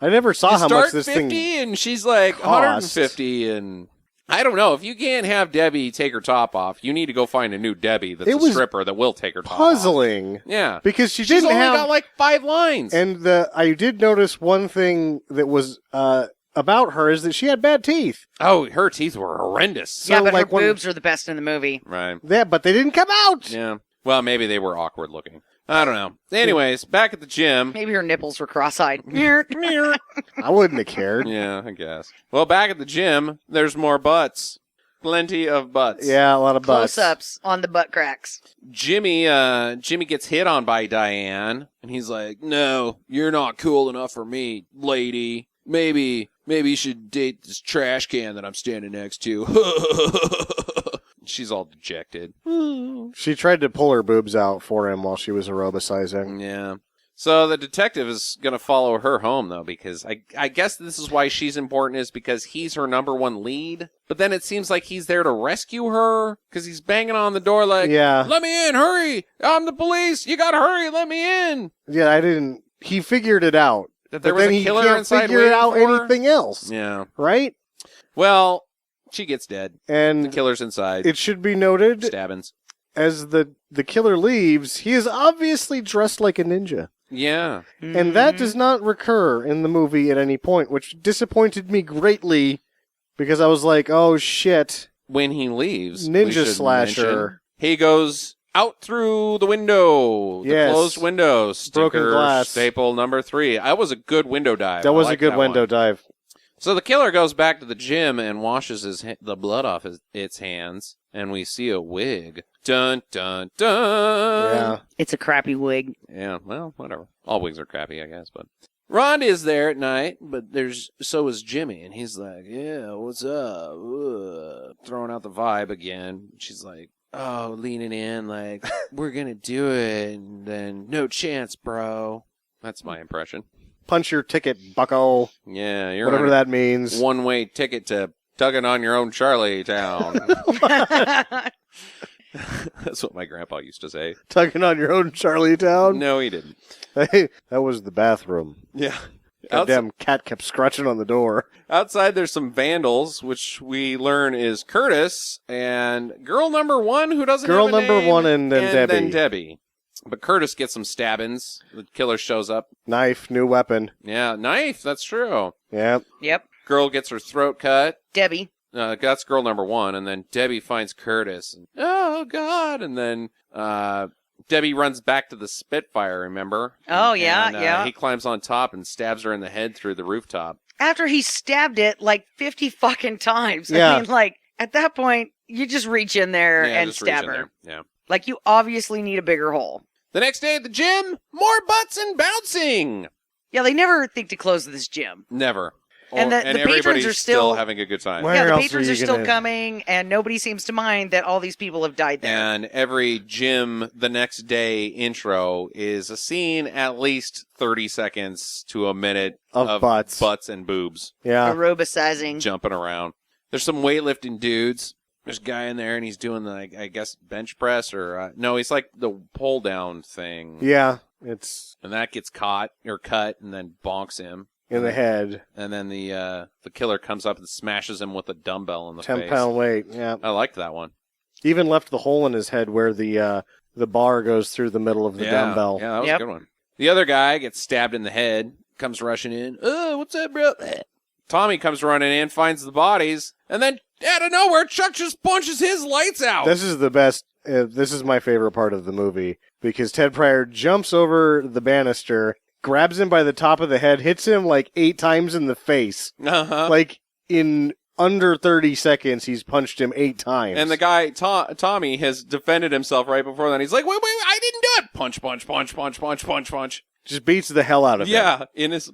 Speaker 4: I never saw how much this
Speaker 1: 50
Speaker 4: thing
Speaker 1: and she's like
Speaker 4: cost.
Speaker 1: 150 and I don't know. If you can't have Debbie take her top off, you need to go find a new Debbie that's a stripper that will take her top off.
Speaker 4: Puzzling.
Speaker 1: Yeah.
Speaker 4: Because she's
Speaker 1: only got 5 lines.
Speaker 4: And I did notice one thing that was about her is that she had bad teeth.
Speaker 1: Oh, her teeth were horrendous.
Speaker 3: So, yeah, but her boobs are the best in the movie.
Speaker 1: Right.
Speaker 4: Yeah, but they didn't come out.
Speaker 1: Yeah. Well, maybe they were awkward looking. I don't know. Anyways, back at the gym.
Speaker 3: Maybe her nipples were cross-eyed.
Speaker 4: I wouldn't have cared.
Speaker 1: Yeah, I guess. Well, back at the gym, there's more butts. Plenty of butts.
Speaker 4: Yeah, a lot of butts.
Speaker 3: Close-ups on the butt cracks.
Speaker 1: Jimmy gets hit on by Diane, and he's like, no, you're not cool enough for me, lady. Maybe you should date this trash can that I'm standing next to. She's all dejected.
Speaker 4: She tried to pull her boobs out for him while she was aerobicizing.
Speaker 1: Yeah. So the detective is going to follow her home, though, because I guess this is why she's important, is because he's her number one lead. But then it seems like he's there to rescue her, because he's banging on the door like, let me in, hurry! I'm the police! You gotta hurry, let me in!
Speaker 4: Yeah, he figured it out.
Speaker 1: That there was a killer inside
Speaker 4: waiting for her. He can't figure out anything else.
Speaker 1: Yeah.
Speaker 4: Right?
Speaker 1: Well... She gets dead.
Speaker 4: And
Speaker 1: the killer's inside.
Speaker 4: It should be noted,
Speaker 1: stabbings.
Speaker 4: As the killer leaves, he is obviously dressed like a ninja.
Speaker 1: Yeah.
Speaker 4: And that does not recur in the movie at any point, which disappointed me greatly because I was like, oh shit.
Speaker 1: When he leaves,
Speaker 4: ninja slasher.
Speaker 1: He goes out through the window.
Speaker 4: Yes.
Speaker 1: The closed window.
Speaker 4: Broken glass.
Speaker 1: Staple number 3. That was a good window dive.
Speaker 4: That was a good window dive.
Speaker 1: So the killer goes back to the gym and washes the blood off its hands, and we see a wig. Dun, dun, dun!
Speaker 4: Yeah.
Speaker 3: It's a crappy wig.
Speaker 1: Yeah, well, whatever. All wigs are crappy, I guess, but... Rhonda is there at night, but so is Jimmy, and he's like, yeah, what's up? Throwing out the vibe again. She's like, oh, leaning in, like, we're gonna do it, and then, no chance, bro. That's my impression.
Speaker 4: Punch your ticket, bucko.
Speaker 1: Yeah, you're
Speaker 4: whatever that means.
Speaker 1: One-way ticket to tugging on your own Charlie town. That's what my grandpa used to say.
Speaker 4: Tugging on your own Charlie town?
Speaker 1: No, he didn't.
Speaker 4: Hey, that was the bathroom.
Speaker 1: Yeah.
Speaker 4: Goddamn cat kept scratching on the door.
Speaker 1: Outside, there's some vandals, which we learn is Curtis and girl number 1, who doesn't have a name.
Speaker 4: Girl number 1 and then Debbie.
Speaker 1: Then Debbie. But Curtis gets some stabbings. The killer shows up.
Speaker 4: Knife, new weapon.
Speaker 1: Yeah, knife. That's true.
Speaker 4: Yep.
Speaker 1: Girl gets her throat cut.
Speaker 3: Debbie.
Speaker 1: That's girl number 1. And then Debbie finds Curtis. And, oh, God. And then Debbie runs back to the Spitfire, remember?
Speaker 3: Oh, yeah,
Speaker 1: And,
Speaker 3: yeah.
Speaker 1: He climbs on top and stabs her in the head through the rooftop.
Speaker 3: After he stabbed it like 50 fucking times.
Speaker 4: Yeah.
Speaker 3: I mean, like, at that point, you just reach in there
Speaker 1: Yeah,
Speaker 3: and
Speaker 1: just reach
Speaker 3: stab
Speaker 1: in
Speaker 3: her.
Speaker 1: there. Yeah.
Speaker 3: Like, you obviously need a bigger hole.
Speaker 1: The next day at the gym, more butts and bouncing.
Speaker 3: Yeah, they never think to close this gym.
Speaker 1: Never.
Speaker 3: And the patrons
Speaker 1: everybody's
Speaker 3: are still-
Speaker 1: having a good time.
Speaker 4: Where
Speaker 3: yeah, the
Speaker 4: else
Speaker 3: patrons
Speaker 4: are
Speaker 3: are
Speaker 4: you
Speaker 3: still
Speaker 4: gonna-
Speaker 3: coming, and nobody seems to mind that all these people have died there.
Speaker 1: And every gym the next day intro is a scene at least 30 seconds to a minute
Speaker 4: Of butts.
Speaker 1: and boobs
Speaker 4: Yeah.
Speaker 3: Aerobicizing.
Speaker 1: jumping around. There's some weightlifting dudes. There's a guy in there, and he's doing the, I guess, bench press or no, he's like the pull down thing.
Speaker 4: Yeah. It's
Speaker 1: And that gets caught or cut, and then bonks him.
Speaker 4: in the head.
Speaker 1: And then the killer comes up and smashes him with a dumbbell in the
Speaker 4: 10
Speaker 1: face.
Speaker 4: pound weight. Yeah.
Speaker 1: I liked that one.
Speaker 4: Even left the hole in his head where the bar goes through the middle of the dumbbell.
Speaker 1: Yeah, that was
Speaker 3: Yep.
Speaker 1: a good one. The other guy gets stabbed in the head, comes rushing in. Oh, what's up, bro? Tommy comes running in, finds the bodies, and then out of nowhere, Chuck just punches his lights out.
Speaker 4: This is the best. This is my favorite part of the movie because Ted Pryor jumps over the banister, grabs him by the top of the head, hits him like 8 times in the face.
Speaker 1: Uh-huh.
Speaker 4: Like in under 30 seconds, he's punched him 8 times.
Speaker 1: And the guy, Tommy, has defended himself right before then. He's like, wait, I didn't do it. Punch, punch, punch, punch, punch, punch, punch.
Speaker 4: just beats the hell out of him.
Speaker 1: Yeah,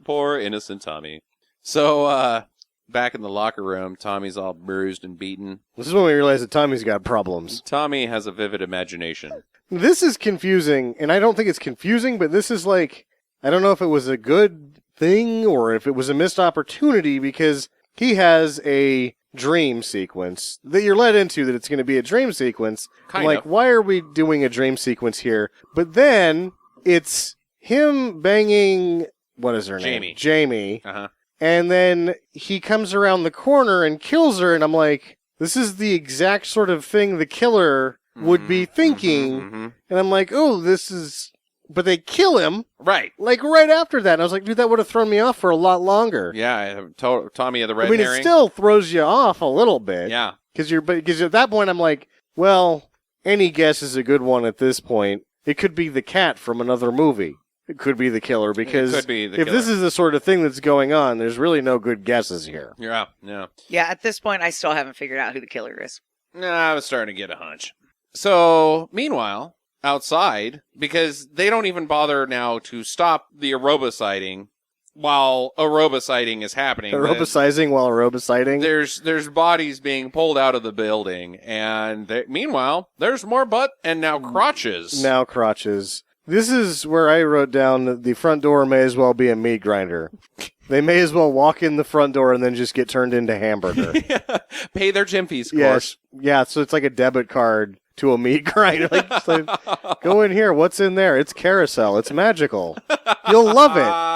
Speaker 1: poor innocent Tommy. So, back in the locker room, Tommy's all bruised and beaten.
Speaker 4: This is when we realize that Tommy's got problems.
Speaker 1: Tommy has a vivid imagination.
Speaker 4: This is confusing, and I don't think it's confusing, but this is like, I don't know if it was a good thing or if it was a missed opportunity because he has a dream sequence that you're led into that it's going to be a dream sequence.
Speaker 1: Kind
Speaker 4: like,
Speaker 1: of.
Speaker 4: why are we doing a dream sequence here? But then it's him banging, what is her name? Jamie.
Speaker 1: Uh-huh.
Speaker 4: And then he comes around the corner and kills her, and I'm like, this is the exact sort of thing the killer would be thinking.
Speaker 1: Mm-hmm.
Speaker 4: And I'm like, oh, this is... But they kill him,
Speaker 1: Right.
Speaker 4: like, right after that. And I was like, dude, that would have thrown me off for a lot longer.
Speaker 1: Yeah, Tommy of the red
Speaker 4: I mean,
Speaker 1: herring.
Speaker 4: it still throws you off a little bit.
Speaker 1: Yeah.
Speaker 4: Because at that point, I'm like, well, any guess is a good one at this point. It could be the cat from another movie. It could be the killer, because
Speaker 1: could be the
Speaker 4: if
Speaker 1: killer.
Speaker 4: this is the sort of thing that's going on, there's really no good guesses here.
Speaker 1: Yeah.
Speaker 3: Yeah, at this point, I still haven't figured out who the killer is.
Speaker 1: Nah, I was starting to get a hunch. So, meanwhile, outside, because they don't even bother now to stop the aerobiciding while aerobiciding is happening.
Speaker 4: Aerobicizing while aerobiciding.
Speaker 1: There's bodies being pulled out of the building, and meanwhile, there's more butt and now crotches.
Speaker 4: Now crotches. This is where I wrote down that the front door may as well be a meat grinder. They may as well walk in the front door and then just get turned into hamburger.
Speaker 1: Pay their gym fees, of
Speaker 4: Yes.
Speaker 1: course.
Speaker 4: Yeah, so it's like a debit card to a meat grinder. It's like, go in here. What's in there? It's carousel. It's magical. You'll love it.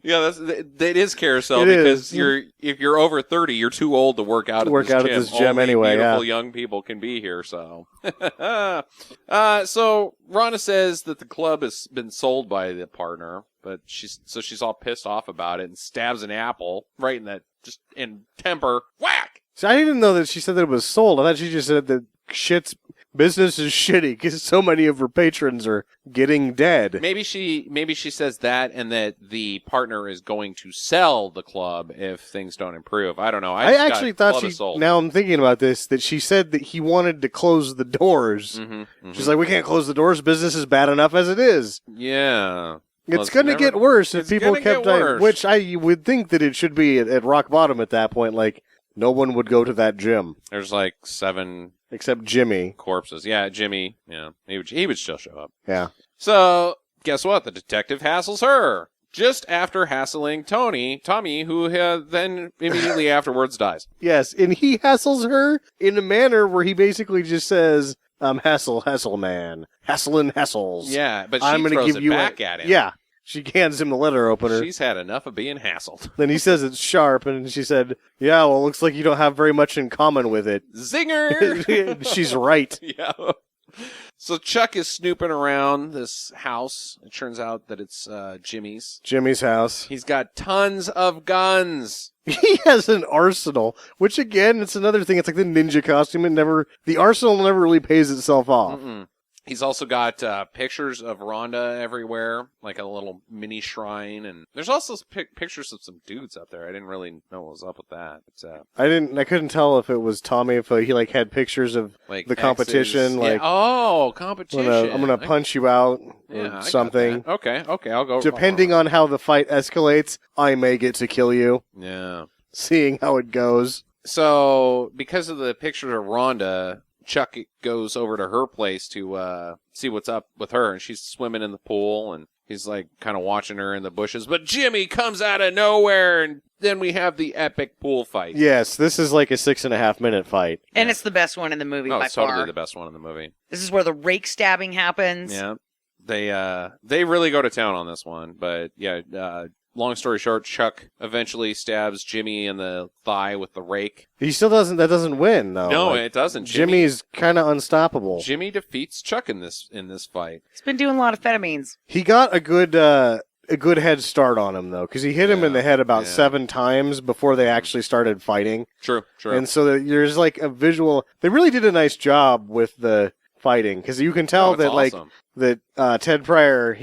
Speaker 1: Yeah, that is carousel
Speaker 4: It
Speaker 1: because
Speaker 4: is.
Speaker 1: if you're over 30, you're too old to work out at this gym. Only
Speaker 4: anyway.
Speaker 1: Beautiful
Speaker 4: Yeah.
Speaker 1: young people can be here. So, so Rhonda says that the club has been sold by the partner, but she's all pissed off about it and stabs an apple right in temper. Whack!
Speaker 4: So I didn't know that she said that it was sold. I thought she just said that business is shitty because so many of her patrons are getting dead.
Speaker 1: Maybe she says that, and that the partner is going to sell the club if things don't improve. I don't know.
Speaker 4: I actually thought
Speaker 1: club is sold.
Speaker 4: now I'm thinking about this, that she said that he wanted to close the doors.
Speaker 1: Mm-hmm.
Speaker 4: She's like, we can't close the doors. Business is bad enough as it is.
Speaker 1: Yeah.
Speaker 4: It's going to get worse if
Speaker 1: it's
Speaker 4: people
Speaker 1: gonna
Speaker 4: kept
Speaker 1: get worse.
Speaker 4: which I would think that it should be at rock bottom at that point. Like, no one would go to that gym
Speaker 1: There's like 7
Speaker 4: except Jimmy.
Speaker 1: corpses. Yeah, Jimmy. Yeah, he would still show up.
Speaker 4: Yeah.
Speaker 1: So guess what? The detective hassles her just after hassling Tommy, who then immediately afterwards dies.
Speaker 4: Yes, and he hassles her in a manner where he basically just says, hassle man. Hassling hassles.
Speaker 1: Yeah, but she
Speaker 4: I'm gonna
Speaker 1: throws
Speaker 4: give
Speaker 1: it
Speaker 4: you
Speaker 1: back at him.
Speaker 4: Yeah. She hands him the letter opener.
Speaker 1: She's had enough of being hassled.
Speaker 4: Then he says it's sharp, and she said, yeah, well, looks like you don't have very much in common with it.
Speaker 1: Zinger!
Speaker 4: She's right.
Speaker 1: Yeah. So Chuck is snooping around this house. It turns out that it's Jimmy's.
Speaker 4: Jimmy's house.
Speaker 1: He's got tons of guns.
Speaker 4: He has an arsenal, which again, it's another thing. It's like the ninja costume. The arsenal never really pays itself off.
Speaker 1: Mm-mm. He's also got pictures of Rhonda everywhere, like a little mini shrine, and there's also pictures of some dudes out there. I didn't really know what was up with that. But,
Speaker 4: I couldn't tell if it was Tommy, if he like had pictures of
Speaker 1: like
Speaker 4: the competition,
Speaker 1: X's.
Speaker 4: like
Speaker 1: competition.
Speaker 4: I'm gonna punch you out
Speaker 1: Yeah,
Speaker 4: or
Speaker 1: I
Speaker 4: something.
Speaker 1: got that. Okay, I'll go.
Speaker 4: Depending on how the fight escalates, I may get to kill you.
Speaker 1: Yeah.
Speaker 4: Seeing how it goes.
Speaker 1: So, because of the pictures of Rhonda, Chuck goes over to her place to see what's up with her, and she's swimming in the pool, and he's like kind of watching her in the bushes. But Jimmy comes out of nowhere, and then we have the epic pool fight.
Speaker 4: Yes, this is like a 6.5 minute fight.
Speaker 3: And it's the best one in the movie by
Speaker 1: it's totally
Speaker 3: far.
Speaker 1: the best one in the movie.
Speaker 3: This is where the rake stabbing happens.
Speaker 1: Yeah, they really go to town on this one. But yeah, long story short, Chuck eventually stabs Jimmy in the thigh with the rake.
Speaker 4: He still doesn't win though.
Speaker 1: No,
Speaker 4: Like,
Speaker 1: it doesn't.
Speaker 4: Jimmy's kind of unstoppable.
Speaker 1: Jimmy defeats Chuck in this fight.
Speaker 3: He's been doing a lot of amphetamines.
Speaker 4: He got a good head start on him though, because he hit him in the head about 7 times before they actually started fighting.
Speaker 1: True.
Speaker 4: And so there's like a visual. They really did a nice job with the fighting, because you can tell that
Speaker 1: awesome.
Speaker 4: that Ted Pryor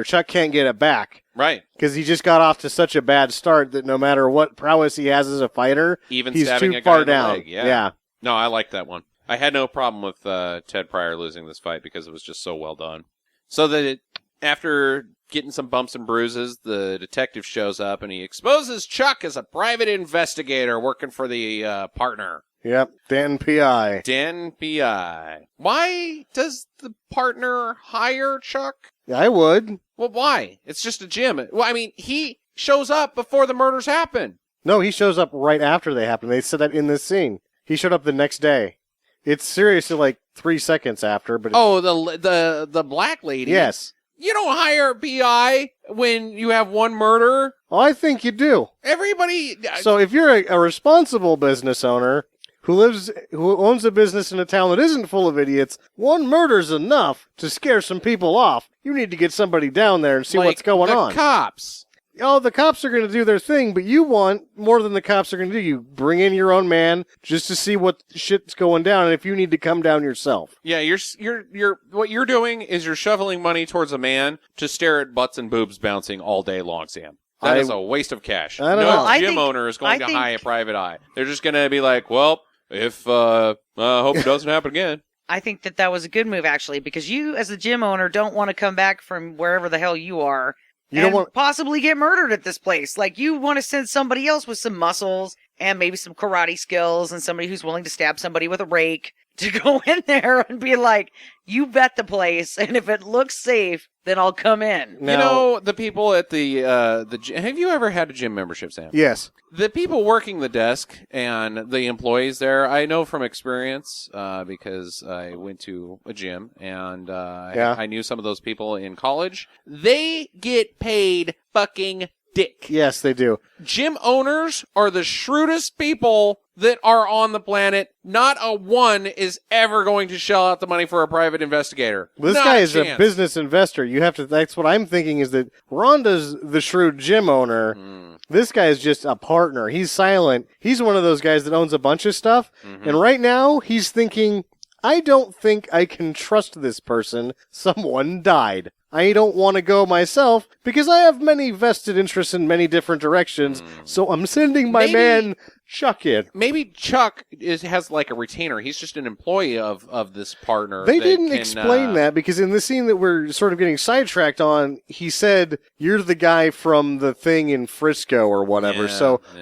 Speaker 4: Chuck can't get it back.
Speaker 1: Right.
Speaker 4: Because he just got off to such a bad start that no matter what prowess he has as a fighter,
Speaker 1: Even
Speaker 4: he's
Speaker 1: stabbing
Speaker 4: too
Speaker 1: a guy
Speaker 4: far
Speaker 1: in the
Speaker 4: down.
Speaker 1: leg. Yeah. No, I like that one. I had no problem with Ted Pryor losing this fight because it was just so well done. So that after getting some bumps and bruises, the detective shows up and he exposes Chuck as a private investigator working for the partner.
Speaker 4: Yep, Dan P.I.
Speaker 1: Dan P.I. Why does the partner hire Chuck?
Speaker 4: I would.
Speaker 1: Well, why? It's just a gym. Well, I mean, he shows up before the murders happen.
Speaker 4: No, he shows up right after they happen. They said that in this scene. He showed up the next day. It's seriously like 3 seconds after, but
Speaker 1: the black lady.
Speaker 4: yes.
Speaker 1: You don't hire PI when you have one murder.
Speaker 4: Oh, I think you do.
Speaker 1: Everybody.
Speaker 4: So if you're a responsible business owner who owns a business in a town that isn't full of idiots, one murder's enough to scare some people off. You need to get somebody down there and see what's going on.
Speaker 1: The cops.
Speaker 4: Oh, the cops are going to do their thing, but you want more than the cops are going to do. You bring in your own man just to see what shit's going down, and if you need to come down yourself.
Speaker 1: Yeah, you're what you're doing is you're shoveling money towards a man to stare at butts and boobs bouncing all day long, Sam. That is a waste of cash.
Speaker 4: I don't know.
Speaker 1: No gym owner is going to hire a private eye. They're just going to be like, well, if I hope it doesn't happen again.
Speaker 3: I think that was a good move, actually, because you, as the gym owner, don't want to come back from wherever the hell you are possibly get murdered at this place. Like, you want to send somebody else with some muscles and maybe some karate skills and somebody who's willing to stab somebody with a rake to go in there and be like, you vet the place, and if it looks safe, then I'll come in.
Speaker 1: Now, you know, the people at the gym, have you ever had a gym membership, Sam?
Speaker 4: Yes.
Speaker 1: The people working the desk and the employees there, I know from experience because I went to a gym and I knew some of those people in college. They get paid fucking dick.
Speaker 4: Yes, they do.
Speaker 1: Gym owners are the shrewdest people that are on the planet. Not a one is ever going to shell out the money for a private investigator.
Speaker 4: This guy is a business investor. That's what I'm thinking, is that Rhonda's the shrewd gym owner. This guy is just a partner. He's silent. He's one of those guys that owns a bunch of stuff. And right now he's thinking, I don't think I can trust this person. Someone died. I don't want to go myself because I have many vested interests in many different directions. So I'm sending my man Chuck in.
Speaker 1: Maybe Chuck has like a retainer. He's just an employee of this partner.
Speaker 4: They didn't explain that, because in the scene that we're sort of getting sidetracked on, he said, you're the guy from the thing in Frisco or whatever.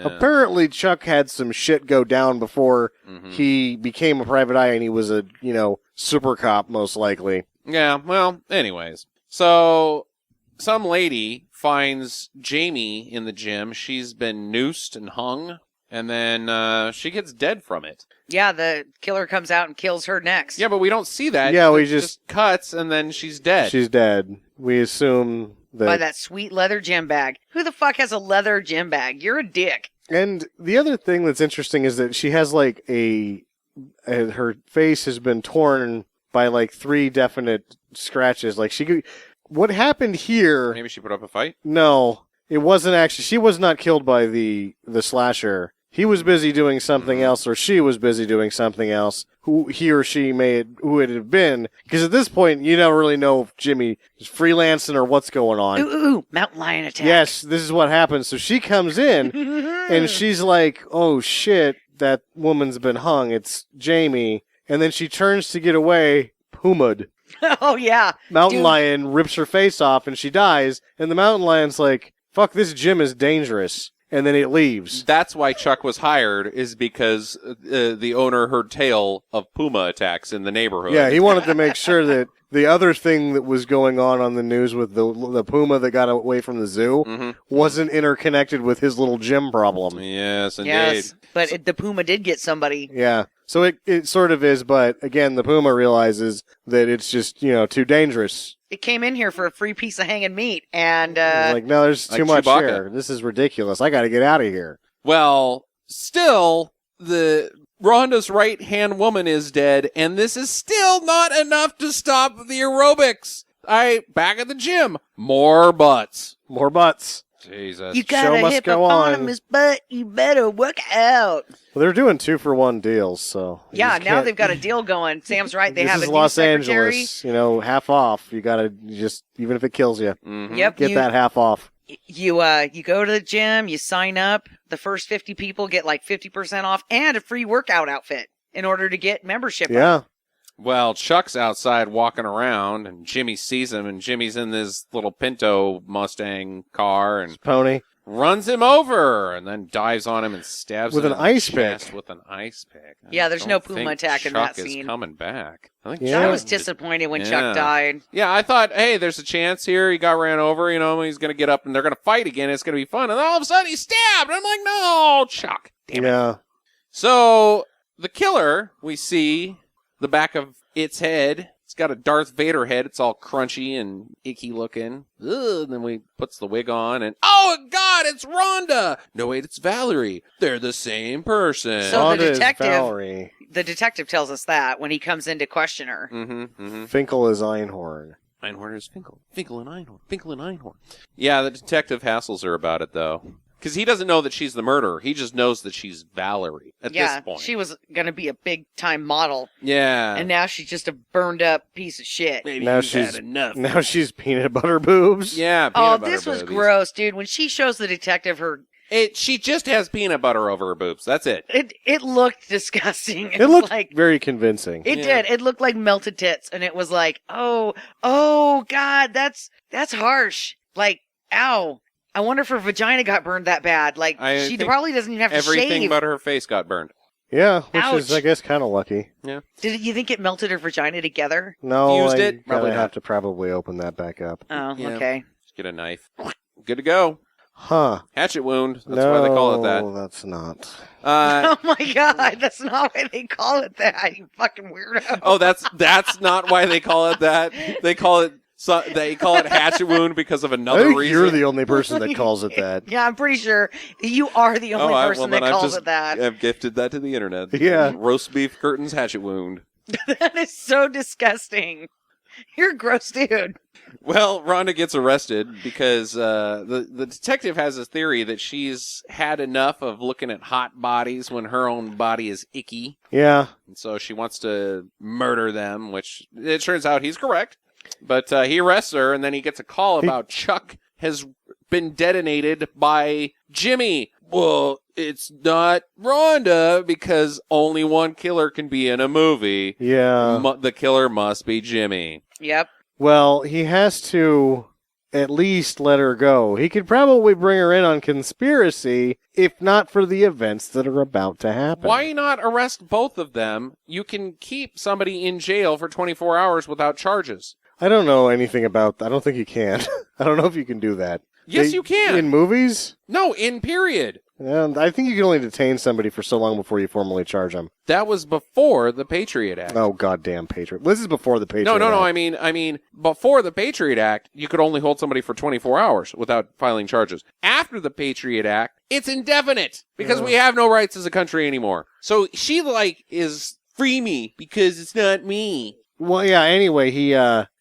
Speaker 4: Apparently Chuck had some shit go down before he became a private eye, and he was a, super cop most likely.
Speaker 1: Yeah, well, anyways. So, some lady finds Jamie in the gym. She's been noosed and hung, and then she gets dead from it.
Speaker 3: Yeah, the killer comes out and kills her next.
Speaker 1: Yeah, but we don't see that.
Speaker 4: Yeah, we
Speaker 1: it
Speaker 4: just
Speaker 1: cuts, and then she's dead.
Speaker 4: She's dead. We assume that...
Speaker 3: By that sweet leather gym bag. Who the fuck has a leather gym bag? You're a dick.
Speaker 4: And the other thing that's interesting is that she has like her face has been torn by like 3 definite scratches. Like what happened here?
Speaker 1: Maybe she put up a fight?
Speaker 4: No, it wasn't actually. She was not killed by the slasher. He was busy doing something else, or she was busy doing something else. who he or she who it had been. Because at this point, you never really know if Jimmy is freelancing or what's going on.
Speaker 3: Ooh, mountain lion attack.
Speaker 4: Yes, this is what happens. So she comes in, and she's like, oh shit, that woman's been hung. It's Jamie. And then she turns to get away, Puma'd.
Speaker 3: Oh, yeah.
Speaker 4: Mountain
Speaker 3: Dude.
Speaker 4: lion rips her face off, and she dies. And the mountain lion's like, fuck, this gym is dangerous. And then it leaves.
Speaker 1: That's why Chuck was hired, is because the owner heard tale of puma attacks in the neighborhood.
Speaker 4: Yeah, he wanted to make sure that the other thing that was going on the news with the puma that got away from the zoo wasn't interconnected with his little gym problem.
Speaker 1: Yes, indeed.
Speaker 3: Yes, but the puma did get somebody.
Speaker 4: Yeah. So it sort of is, but again, the puma realizes that it's just, too dangerous.
Speaker 3: It came in here for a free piece of hanging meat, and
Speaker 4: It's like, no, there's
Speaker 1: like
Speaker 4: too much
Speaker 1: Chewbacca.
Speaker 4: here. This is ridiculous. I got to get out of here.
Speaker 1: Well, still, the Rhonda's right-hand woman is dead, and this is still not enough to stop the aerobics. Back at the gym, more butts.
Speaker 4: More butts.
Speaker 1: Jesus.
Speaker 3: you got
Speaker 4: show
Speaker 3: a
Speaker 4: must go on.
Speaker 3: hippopotamus butt, you better work out.
Speaker 4: Well, they're doing 2-for-1 deals, so. you
Speaker 3: Yeah,
Speaker 4: just
Speaker 3: now
Speaker 4: can't-
Speaker 3: they've got a deal going. Sam's right. They
Speaker 4: this
Speaker 3: have
Speaker 4: is
Speaker 3: a
Speaker 4: Los
Speaker 3: new secretary.
Speaker 4: Angeles, half off. You gotta just, even if it kills you,
Speaker 1: Mhm.
Speaker 3: Yep.
Speaker 4: get
Speaker 3: you,
Speaker 4: that half off.
Speaker 3: You go to the gym, you sign up. The first 50 people get like 50% off and a free workout outfit in order to get membership.
Speaker 4: Yeah.
Speaker 1: Well, Chuck's outside walking around, and Jimmy sees him, and Jimmy's in this little Pinto Mustang car, and
Speaker 4: Pony.
Speaker 1: runs him over, and then dives on him and stabs
Speaker 4: With
Speaker 1: him
Speaker 4: an
Speaker 1: in the
Speaker 4: ice
Speaker 1: chest
Speaker 4: pick.
Speaker 1: with an ice pick.
Speaker 3: Yeah, there's
Speaker 1: don't
Speaker 3: no puma
Speaker 1: think
Speaker 3: attack in
Speaker 1: Chuck
Speaker 3: that
Speaker 1: is
Speaker 3: scene.
Speaker 1: coming back. I think
Speaker 4: Yeah.
Speaker 3: I
Speaker 1: Chuck
Speaker 3: was
Speaker 1: is-
Speaker 3: disappointed when
Speaker 1: Yeah.
Speaker 3: Chuck died.
Speaker 1: Yeah, I thought, hey, there's a chance here. He got ran over, he's going to get up and they're going to fight again. It's going to be fun. And then all of a sudden he's stabbed. I'm like, no, Chuck. Damn it.
Speaker 4: Yeah.
Speaker 1: So the killer, we see the back of its head. It's got a Darth Vader head. It's all crunchy and icky looking. Ugh, and then we puts the wig on and, oh, God, it's Rhonda. No, wait, it's Valerie. They're the same person.
Speaker 3: So the
Speaker 4: Rhonda is
Speaker 3: detective-
Speaker 4: Valerie.
Speaker 3: The detective tells us that when he comes in to question her.
Speaker 1: Mm-hmm.
Speaker 4: Finkel is Einhorn.
Speaker 1: Einhorn is Finkel. Finkel and Einhorn. Finkel and Einhorn. Yeah, the detective hassles her about it, though. Because he doesn't know that she's the murderer. He just knows that she's Valerie at
Speaker 3: Yeah,
Speaker 1: this point.
Speaker 3: she was going to be a big-time model,
Speaker 1: Yeah.
Speaker 3: and now she's just a burned-up piece of shit.
Speaker 1: Maybe
Speaker 4: Now
Speaker 1: you've
Speaker 4: she's-
Speaker 1: had enough.
Speaker 4: Now she's peanut butter boobs.
Speaker 1: Yeah,
Speaker 3: Oh,
Speaker 1: peanut butter
Speaker 3: this was
Speaker 1: boobies.
Speaker 3: gross, dude. When she shows the detective her...
Speaker 1: She just has peanut butter over her boobs. That's it.
Speaker 3: It looked disgusting.
Speaker 4: It looked
Speaker 3: like...
Speaker 4: very convincing.
Speaker 3: It
Speaker 1: Yeah.
Speaker 3: did. It looked like melted tits, and it was like, oh, God, that's harsh. Like, ow. I wonder if her vagina got burned that bad. Like,
Speaker 1: I
Speaker 3: she
Speaker 1: think
Speaker 3: probably doesn't even have to
Speaker 1: Everything
Speaker 3: shave.
Speaker 1: but her face got burned.
Speaker 4: Yeah, which is,
Speaker 3: Ouch.
Speaker 4: I guess, kind of lucky.
Speaker 3: Did you think it melted her vagina together?
Speaker 4: No,
Speaker 1: Fused
Speaker 4: I
Speaker 1: it? Probably
Speaker 4: gotta
Speaker 1: not.
Speaker 4: have to probably open that back up.
Speaker 3: Oh,
Speaker 1: Yeah.
Speaker 3: okay.
Speaker 1: Just get a knife. Good to go.
Speaker 4: Huh.
Speaker 1: Hatchet wound. That's
Speaker 4: no,
Speaker 1: why they call it that.
Speaker 4: that's not.
Speaker 1: Uh,
Speaker 3: Oh my God, that's not why they call it that. You fucking weirdo.
Speaker 1: oh, that's not why they call it that. They call it hatchet wound because of
Speaker 4: I
Speaker 1: another
Speaker 4: think
Speaker 1: reason.
Speaker 4: you're the only person that calls it that.
Speaker 3: Yeah, I'm pretty sure you are the only person that calls it that.
Speaker 1: I've gifted that to the internet.
Speaker 4: Yeah.
Speaker 1: Roast beef curtains hatchet wound.
Speaker 3: That is so disgusting. You're a gross dude.
Speaker 1: Well, Rhonda gets arrested because the detective has a theory that she's had enough of looking at hot bodies when her own body is icky.
Speaker 4: Yeah.
Speaker 1: And so she wants to murder them, which it turns out he's correct. But he arrests her, and then he gets a call about Chuck has been detonated by Jimmy. Well, it's not Rhonda because only one killer can be in a movie.
Speaker 4: Yeah.
Speaker 1: The killer must be Jimmy.
Speaker 3: Yep.
Speaker 4: Well, he has to at least let her go. He could probably bring her in on conspiracy, if not for the events that are about to happen.
Speaker 1: Why not arrest both of them? You can keep somebody in jail for 24 hours without charges.
Speaker 4: I don't know anything about that. I don't think you can. I don't know if you can do that.
Speaker 1: Yes, you can.
Speaker 4: In movies?
Speaker 1: No, in period.
Speaker 4: And I think you can only detain somebody for so long before you formally charge them.
Speaker 1: That was before the Patriot Act.
Speaker 4: Oh, goddamn Patriot. This is before the Patriot
Speaker 1: No.
Speaker 4: Act.
Speaker 1: I mean, before the Patriot Act, you could only hold somebody for 24 hours without filing charges. After the Patriot Act, it's indefinite because we have no rights as a country anymore. So she is free me because it's not me.
Speaker 4: Well, yeah, anyway,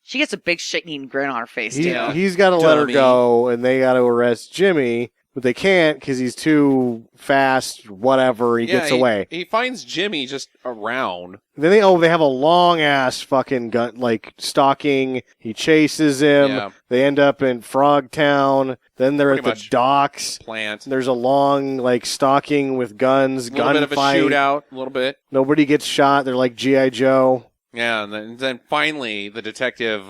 Speaker 3: She gets a big shaking grin on her face, too.
Speaker 4: he's got to let her
Speaker 1: Dummy.
Speaker 4: go, and they got to arrest Jimmy, but they can't because he's too fast. Whatever, he gets away.
Speaker 1: He finds Jimmy just around.
Speaker 4: Then they have a long ass fucking gun, like stalking. He chases him.
Speaker 1: Yeah.
Speaker 4: They end up in Frogtown. Then they're
Speaker 1: Pretty
Speaker 4: at the
Speaker 1: much.
Speaker 4: docks.
Speaker 1: Plant.
Speaker 4: There's a long like stalking with guns,
Speaker 1: A little bit of a
Speaker 4: gunfight.
Speaker 1: shootout. A little bit.
Speaker 4: Nobody gets shot. They're like G.I. Joe.
Speaker 1: Yeah, and then finally the detective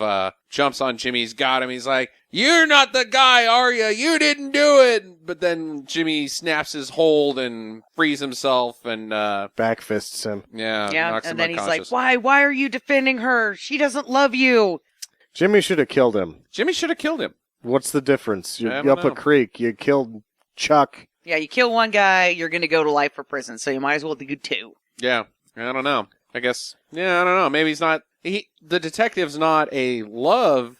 Speaker 1: jumps on Jimmy. He's got him. He's like, "You're not the guy, are you? You didn't do it." But then Jimmy snaps his hold and frees himself and
Speaker 4: Backfists him.
Speaker 1: knocks him
Speaker 3: and then he's like,
Speaker 1: unconscious.
Speaker 3: Why are you defending her? She doesn't love you.
Speaker 4: Jimmy should have killed him.
Speaker 1: Jimmy should have killed him.
Speaker 4: What's the difference? You're
Speaker 1: I don't
Speaker 4: up
Speaker 1: know.
Speaker 4: a creek. You killed Chuck.
Speaker 3: Yeah, you kill one guy, you're going to go to life for prison, so you might as well do two.
Speaker 1: Yeah, I don't know. I guess. Yeah, I don't know. Maybe he's not. The detective's not a love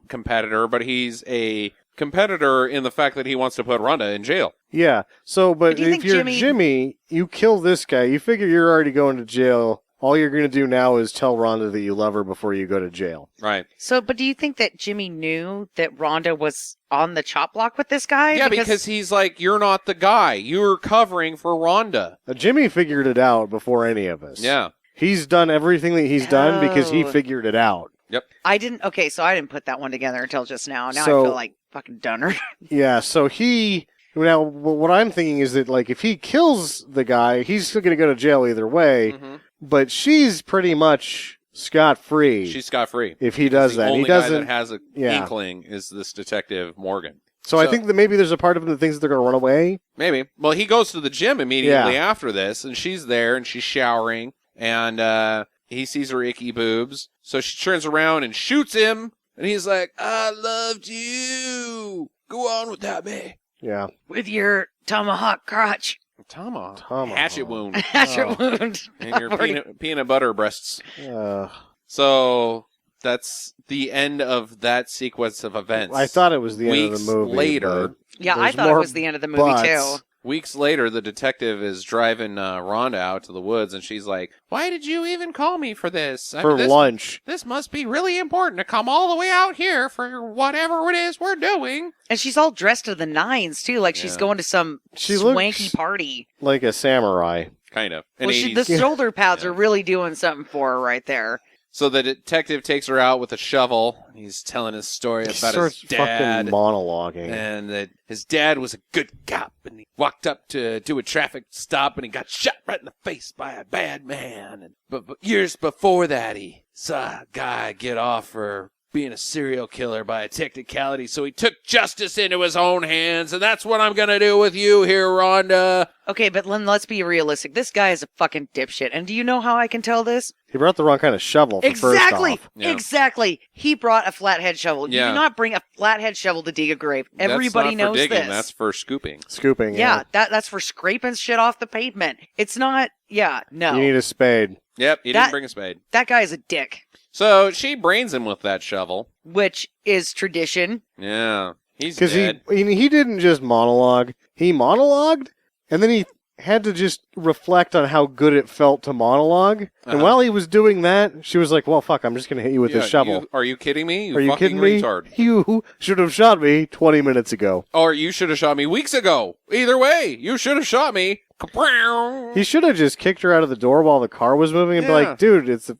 Speaker 1: competitor, but he's a competitor in the fact that he wants to put Rhonda in jail.
Speaker 4: Yeah. So, but
Speaker 3: do you
Speaker 4: if
Speaker 3: think
Speaker 4: you're Jimmy, you kill this guy. You figure you're already going to jail. All you're going to do now is tell Rhonda that you love her before you go to jail.
Speaker 1: Right.
Speaker 3: So, but do you think that Jimmy knew that Rhonda was on the chop block with this guy?
Speaker 1: Yeah, because he's like, "You're not the guy. You're covering for Rhonda."
Speaker 4: Jimmy figured it out before any of us.
Speaker 1: Yeah.
Speaker 4: He's done everything that he's done because he
Speaker 3: Oh.
Speaker 4: figured it out.
Speaker 3: I didn't. Okay, so I didn't put that one together until just now. Now
Speaker 4: So-
Speaker 3: I feel like fucking dunner.
Speaker 4: Yeah, so now what I'm thinking is that like if he kills the guy, he's still going to go to jail either way,
Speaker 1: Mm-hmm.
Speaker 4: but she's pretty much scot-free
Speaker 1: She's scot-free.
Speaker 4: if he does
Speaker 1: the
Speaker 4: that.
Speaker 1: only
Speaker 4: He
Speaker 1: guy
Speaker 4: doesn't.
Speaker 1: that has a
Speaker 4: Yeah.
Speaker 1: inkling is this detective Morgan.
Speaker 4: So I think that maybe there's a part of him that thinks they're going to run away.
Speaker 1: Maybe. Well, he goes to the gym immediately
Speaker 4: Yeah.
Speaker 1: after this, and she's there, and she's showering, and he sees her icky boobs. So she turns around and shoots him, and he's like, "I loved you. Go on without me."
Speaker 4: Yeah.
Speaker 3: With your tomahawk crotch.
Speaker 1: Tomahawk. Hatchet wound.
Speaker 3: Hatchet wound.
Speaker 1: And your peanut butter breasts.
Speaker 4: Uh,
Speaker 1: So that's the end of that sequence of events.
Speaker 4: I thought it was the end
Speaker 1: Weeks
Speaker 4: of the movie.
Speaker 1: later.
Speaker 4: but
Speaker 3: Yeah, I
Speaker 4: there's
Speaker 3: thought it
Speaker 4: more
Speaker 3: was the end of the movie
Speaker 4: buts.
Speaker 3: too.
Speaker 1: Weeks later, the detective is driving Rhonda out to the woods, and she's like, "Why did you even call me for this?
Speaker 4: For lunch.
Speaker 1: This must be really important to come all the way out here for whatever it is we're doing."
Speaker 3: And she's all dressed to the nines too, like she's
Speaker 1: Yeah.
Speaker 3: going to some
Speaker 4: She
Speaker 3: swanky
Speaker 4: looks
Speaker 3: party.
Speaker 4: Like a samurai.
Speaker 1: Kind of.
Speaker 3: Well, the
Speaker 1: 80s.
Speaker 3: shoulder pads
Speaker 1: Yeah.
Speaker 3: are really doing something for her right there.
Speaker 1: So the detective takes her out with a shovel. He's telling his story
Speaker 4: He
Speaker 1: about
Speaker 4: starts
Speaker 1: his dad.
Speaker 4: fucking monologuing.
Speaker 1: And that his dad was a good cop, and he walked up to do a traffic stop, and he got shot right in the face by a bad man. And, but years before that, he saw a guy get off for being a serial killer by a technicality, so he took justice into his own hands, and that's what I'm gonna do with you here, Rhonda.
Speaker 3: Okay, but let's be realistic. This guy is a fucking dipshit. And do you know how I can tell this?
Speaker 4: He brought the wrong kind of shovel for
Speaker 3: Exactly.
Speaker 4: first off.
Speaker 1: Yeah.
Speaker 3: Exactly. He brought a flathead shovel.
Speaker 1: Yeah.
Speaker 3: You do not bring a flathead shovel to dig a grave. Everybody
Speaker 1: that's not
Speaker 3: knows
Speaker 1: for digging,
Speaker 3: this.
Speaker 1: That's for scooping.
Speaker 4: Scooping.
Speaker 3: yeah, that's for scraping shit off the pavement. It's not. Yeah, no.
Speaker 4: You need a spade.
Speaker 1: Yep, he
Speaker 3: That-
Speaker 1: didn't bring a spade.
Speaker 3: That guy is a dick,
Speaker 1: So she brains him with that shovel.
Speaker 3: which is tradition.
Speaker 1: Yeah, he's
Speaker 4: Because
Speaker 1: dead.
Speaker 4: he didn't just monologue. He monologued, and then he had to just reflect on how good it felt to monologue. And
Speaker 1: Uh-huh.
Speaker 4: while he was doing that, she was like, well, fuck, I'm just going to hit you with this shovel.
Speaker 1: Are you kidding me?
Speaker 4: Are you
Speaker 1: fucking
Speaker 4: kidding me?
Speaker 1: retard.
Speaker 4: You should have shot me 20 minutes ago.
Speaker 1: Or you should have shot me weeks ago. Either way, you should have shot me. Kapow!
Speaker 4: He should have just kicked her out of the door while the car was moving and be
Speaker 1: Yeah.
Speaker 4: like, dude, it's a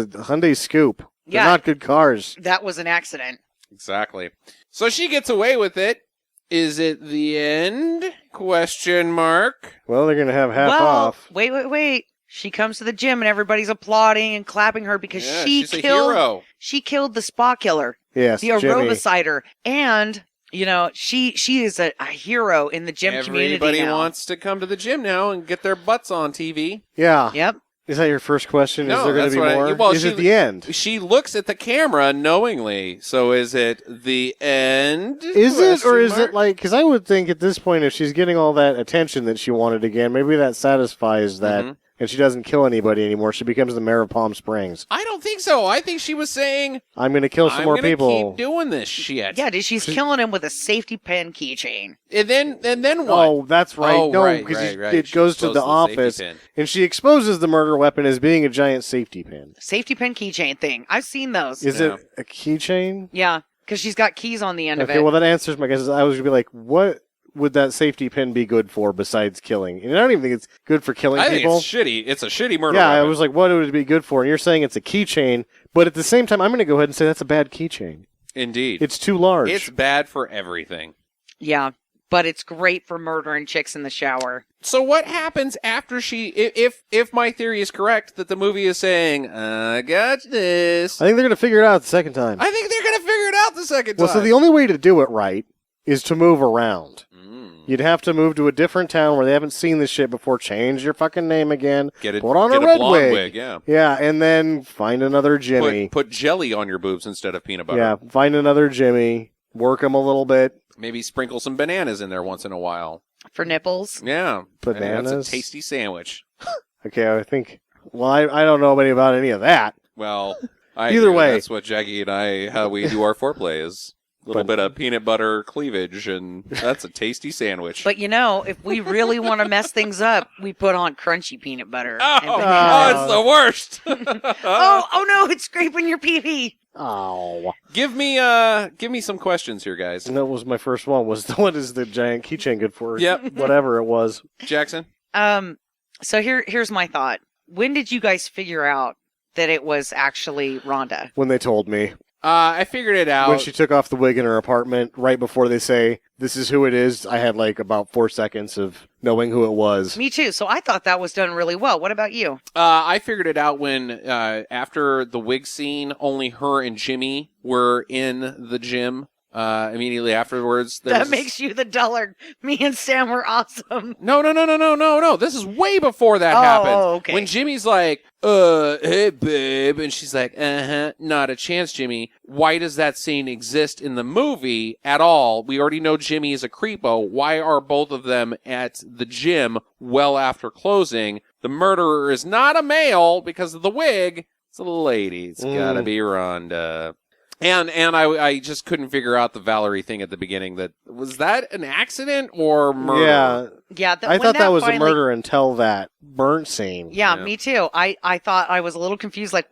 Speaker 4: Hyundai Scoop. They're
Speaker 3: Yeah.
Speaker 4: not good cars.
Speaker 3: That was an accident.
Speaker 1: Exactly. So she gets away with it. Is it the end? Question mark.
Speaker 4: Well, they're going to have half
Speaker 3: well,
Speaker 4: off.
Speaker 3: wait. She comes to the gym and everybody's applauding and clapping her because
Speaker 1: Yeah,
Speaker 3: she
Speaker 1: she's a
Speaker 3: killed.
Speaker 1: hero.
Speaker 3: She killed the spa killer,
Speaker 4: Yes,
Speaker 3: the
Speaker 4: Jimmy.
Speaker 3: aerobicider, and you know she is a hero in the gym community
Speaker 1: Everybody
Speaker 3: now.
Speaker 1: wants to come to the gym now and get their butts on TV.
Speaker 4: Yeah.
Speaker 3: Yep.
Speaker 4: Is that your first question?
Speaker 1: No,
Speaker 4: is there going
Speaker 1: that's
Speaker 4: to be
Speaker 1: what
Speaker 4: more?
Speaker 1: well,
Speaker 4: is
Speaker 1: she-
Speaker 4: it the end?
Speaker 1: She looks at the camera knowingly. So is it the end?
Speaker 4: Is it, or
Speaker 1: Question
Speaker 4: is
Speaker 1: mark?
Speaker 4: it like, because I would think at this point, if she's getting all that attention that she wanted again, maybe that satisfies that,
Speaker 1: Mhm.
Speaker 4: and she doesn't kill anybody anymore. She becomes the mayor of Palm Springs.
Speaker 1: I don't think so. I think she was saying,
Speaker 4: I'm going to kill some
Speaker 1: I'm
Speaker 4: more
Speaker 1: gonna
Speaker 4: people.
Speaker 1: keep doing this shit.
Speaker 3: Yeah, dude, she's killing him with a safety pin keychain.
Speaker 1: And then what?
Speaker 4: Oh, that's right.
Speaker 1: Oh,
Speaker 4: no,
Speaker 1: right,
Speaker 4: because
Speaker 1: right.
Speaker 4: it
Speaker 1: She
Speaker 4: goes to
Speaker 1: exposed
Speaker 4: the
Speaker 1: the
Speaker 4: office,
Speaker 1: safety pin.
Speaker 4: and she exposes the murder weapon as being a giant safety pin.
Speaker 3: Safety pin keychain thing. I've seen those.
Speaker 4: Is
Speaker 1: Yeah.
Speaker 4: it a keychain?
Speaker 3: Yeah, because she's got keys on the end of
Speaker 4: Okay,
Speaker 3: it.
Speaker 4: well, that answers my guess. I was going to be like, what would that safety pin be good for besides killing? And I don't even think it's good for killing
Speaker 1: I think
Speaker 4: people.
Speaker 1: it's shitty. It's a shitty murder
Speaker 4: Yeah, I
Speaker 1: weapon.
Speaker 4: was like, what would it be good for? And you're saying it's a keychain, but at the same time, I'm going to go ahead and say that's a bad keychain.
Speaker 1: Indeed.
Speaker 4: It's too large.
Speaker 1: It's bad for everything.
Speaker 3: Yeah, but it's great for murdering chicks in the shower.
Speaker 1: So what happens after she, if my theory is correct, that the movie is saying, I got this.
Speaker 4: I think they're going to figure it out the second time.
Speaker 1: I think they're going to figure it out the second time.
Speaker 4: Well, so the only way to do it right is to move around. You'd have to move to a different town where they haven't seen this shit before, change your fucking name again, put on a red
Speaker 1: blonde
Speaker 4: wig.
Speaker 1: Yeah.
Speaker 4: Yeah, and then find another Jimmy.
Speaker 1: Put jelly on your boobs instead of peanut butter.
Speaker 4: Yeah, find another Jimmy, work him a little bit.
Speaker 1: Maybe sprinkle some bananas in there once in a while.
Speaker 3: For nipples?
Speaker 1: Yeah.
Speaker 4: Bananas?
Speaker 1: That's a tasty sandwich.
Speaker 4: Okay, I think, well, I don't know about any of that.
Speaker 1: Well, I
Speaker 4: Either
Speaker 1: do.
Speaker 4: way.
Speaker 1: That's what Jackie and I, how we do our foreplay is. A little bit of peanut butter cleavage, and that's a tasty sandwich.
Speaker 3: But if we really want to mess things up, we put on crunchy peanut butter.
Speaker 1: Oh,
Speaker 3: and banana.
Speaker 1: it's the worst.
Speaker 3: Oh no, it's scraping your pee-pee.
Speaker 4: Oh.
Speaker 1: Give me some questions here, guys.
Speaker 4: And that was my first one, was what is the giant keychain good for?
Speaker 1: Yep.
Speaker 4: Whatever it was.
Speaker 1: Jackson?
Speaker 3: So here's my thought. When did you guys figure out that it was actually Rhonda?
Speaker 4: When they told me.
Speaker 1: I figured it out.
Speaker 4: When she took off the wig in her apartment, right before they say, this is who it is, I had like about 4 seconds of knowing who it was.
Speaker 3: Me too. So I thought that was done really well. What about you?
Speaker 1: I figured it out when, after the wig scene, only her and Jimmy were in the gym. Immediately afterwards.
Speaker 3: That makes you the dullard. Me and Sam were awesome.
Speaker 1: No. This is way before that happens.
Speaker 3: Oh, okay.
Speaker 1: When Jimmy's like, hey, babe. And she's like, not a chance, Jimmy. Why does that scene exist in the movie at all? We already know Jimmy is a creepo. Why are both of them at the gym well after closing? The murderer is not a male because of the wig. It's a lady. It's gotta be Rhonda. And I just couldn't figure out the Valerie thing at the beginning. Was that an accident or murder?
Speaker 3: Yeah.
Speaker 4: I thought that was a murder until that burnt scene.
Speaker 3: Yeah, me too. I thought I was a little confused. Like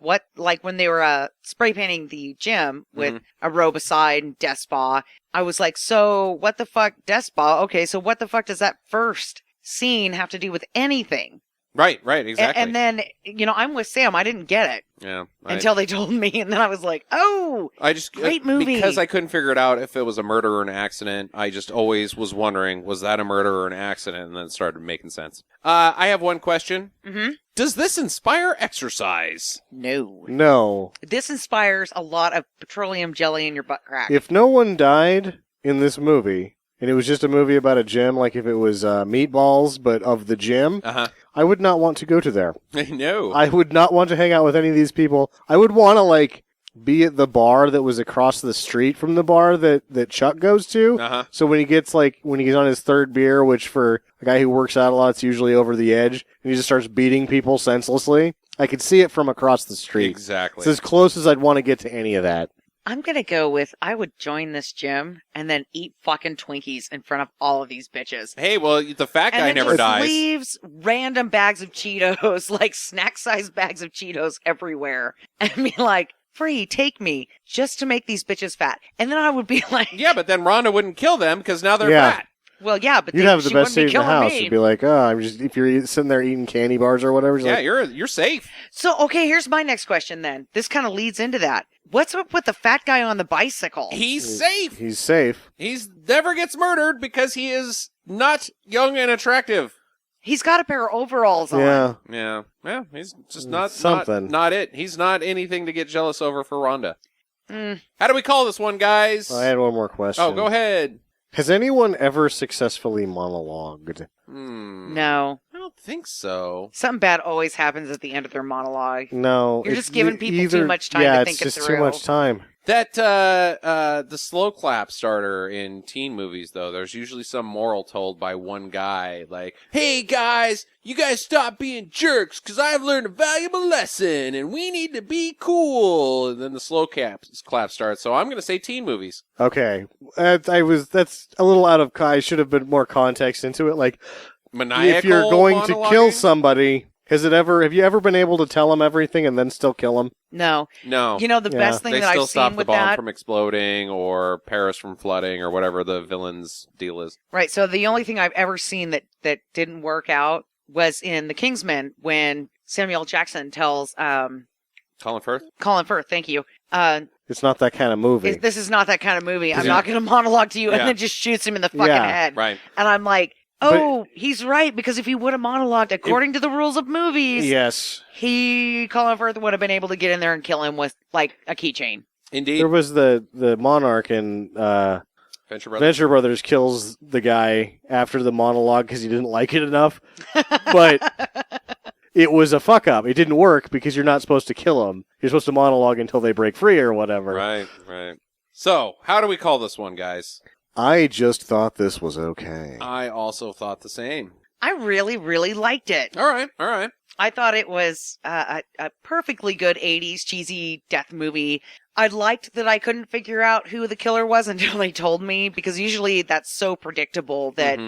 Speaker 3: when they were spray painting the gym with Aerobicide and Death Spa. I was like, so what the fuck, Death Spa? Okay, so what the fuck does that first scene have to do with anything?
Speaker 1: Right, exactly.
Speaker 3: And then, I'm with Sam. I didn't get it.
Speaker 1: Yeah.
Speaker 3: Until they told me, and then I was like, oh, great movie.
Speaker 1: Because I couldn't figure it out if it was a murder or an accident, I just always was wondering, was that a murder or an accident? And then it started making sense. I have one question.
Speaker 3: Mm-hmm.
Speaker 1: Does this inspire exercise?
Speaker 3: No. This inspires a lot of petroleum jelly in your butt crack.
Speaker 4: If no one died in this movie, and it was just a movie about a gym, like if it was Meatballs, but of the gym, I would not want to go to there.
Speaker 1: No.
Speaker 4: I would not want to hang out with any of these people. I would want to, be at the bar that was across the street from the bar that Chuck goes to. So when he gets, when he's on his third beer, which for a guy who works out a lot, it's usually over the edge, and he just starts beating people senselessly, I could see it from across the street.
Speaker 1: Exactly.
Speaker 4: It's as close as I'd want to get to any of that.
Speaker 3: I'm going to go with, I would join this gym and then eat fucking Twinkies in front of all of these bitches.
Speaker 1: Hey, well, the fat guy never
Speaker 3: just
Speaker 1: dies.
Speaker 3: Leaves random bags of Cheetos, snack-sized bags of Cheetos everywhere. And be like, free, take me, just to make these bitches fat. And then I would be like...
Speaker 1: Yeah, but then Rhonda wouldn't kill them because now they're fat.
Speaker 3: Well, yeah, but
Speaker 4: you'd have the best seat in the house.
Speaker 3: Me.
Speaker 4: You'd be like, if you're sitting there eating candy bars or whatever.
Speaker 1: You're safe.
Speaker 3: So, okay, here's my next question then. This kind of leads into that. What's up with the fat guy on the bicycle?
Speaker 1: He's safe.
Speaker 4: He's safe.
Speaker 1: He's never gets murdered because he is not young and attractive.
Speaker 3: He's got a pair of overalls on.
Speaker 1: Yeah. He's just not
Speaker 4: something.
Speaker 1: Not it. He's not anything to get jealous over for Rhonda. How do we call this one, guys?
Speaker 4: I had one more question.
Speaker 1: Oh, go ahead.
Speaker 4: Has anyone ever successfully monologued?
Speaker 3: No.
Speaker 1: I don't think so.
Speaker 3: Something bad always happens at the end of their monologue.
Speaker 4: No.
Speaker 3: You're just giving people too much time to think it through.
Speaker 4: Yeah, it's just too much time.
Speaker 1: That, the slow clap starter in teen movies, though, there's usually some moral told by one guy, like, hey, guys, you guys stop being jerks, because I've learned a valuable lesson, and we need to be cool. And then the slow clap starts, so I'm going to say teen movies.
Speaker 4: Okay. That's a little I should have been more context into it,
Speaker 1: Maniacal
Speaker 4: if you're going to kill somebody, Have you ever been able to tell him everything and then still kill him?
Speaker 3: No.
Speaker 1: No.
Speaker 3: You know, the
Speaker 4: Yeah.
Speaker 3: best thing
Speaker 1: They
Speaker 3: that
Speaker 1: still
Speaker 3: I've
Speaker 1: stop
Speaker 3: seen
Speaker 1: the
Speaker 3: with
Speaker 1: bomb
Speaker 3: that.
Speaker 1: from exploding or Paris from flooding or whatever the villain's deal is.
Speaker 3: Right. So the only thing I've ever seen that didn't work out was in The Kingsman when Samuel Jackson tells
Speaker 1: Colin Firth?
Speaker 3: Colin Firth, thank you.
Speaker 4: It's not that kind of movie.
Speaker 3: This is not that kind of movie. I'm
Speaker 1: Yeah.
Speaker 3: not going to monologue to you, and
Speaker 1: Yeah.
Speaker 3: then just shoots him in the fucking
Speaker 4: Yeah.
Speaker 3: head.
Speaker 1: Right.
Speaker 3: And I'm like, oh, he's right, because if he would have monologued according to the rules of movies,
Speaker 4: Yes.
Speaker 3: Colin Firth would have been able to get in there and kill him with like a keychain.
Speaker 1: Indeed.
Speaker 4: There was the Monarch in
Speaker 1: Venture Brothers.
Speaker 4: Venture Brothers kills the guy after the monologue because he didn't like it enough. But it was a fuck up. It didn't work because you're not supposed to kill them. You're supposed to monologue until they break free or whatever.
Speaker 1: Right, right. So, how do we call this one, guys?
Speaker 4: I just thought this was okay.
Speaker 1: I also thought the same.
Speaker 3: I really, really liked it.
Speaker 1: All right, all right.
Speaker 3: I thought it was a perfectly good 80s cheesy death movie. I liked that I couldn't figure out who the killer was until they told me, because usually that's so predictable that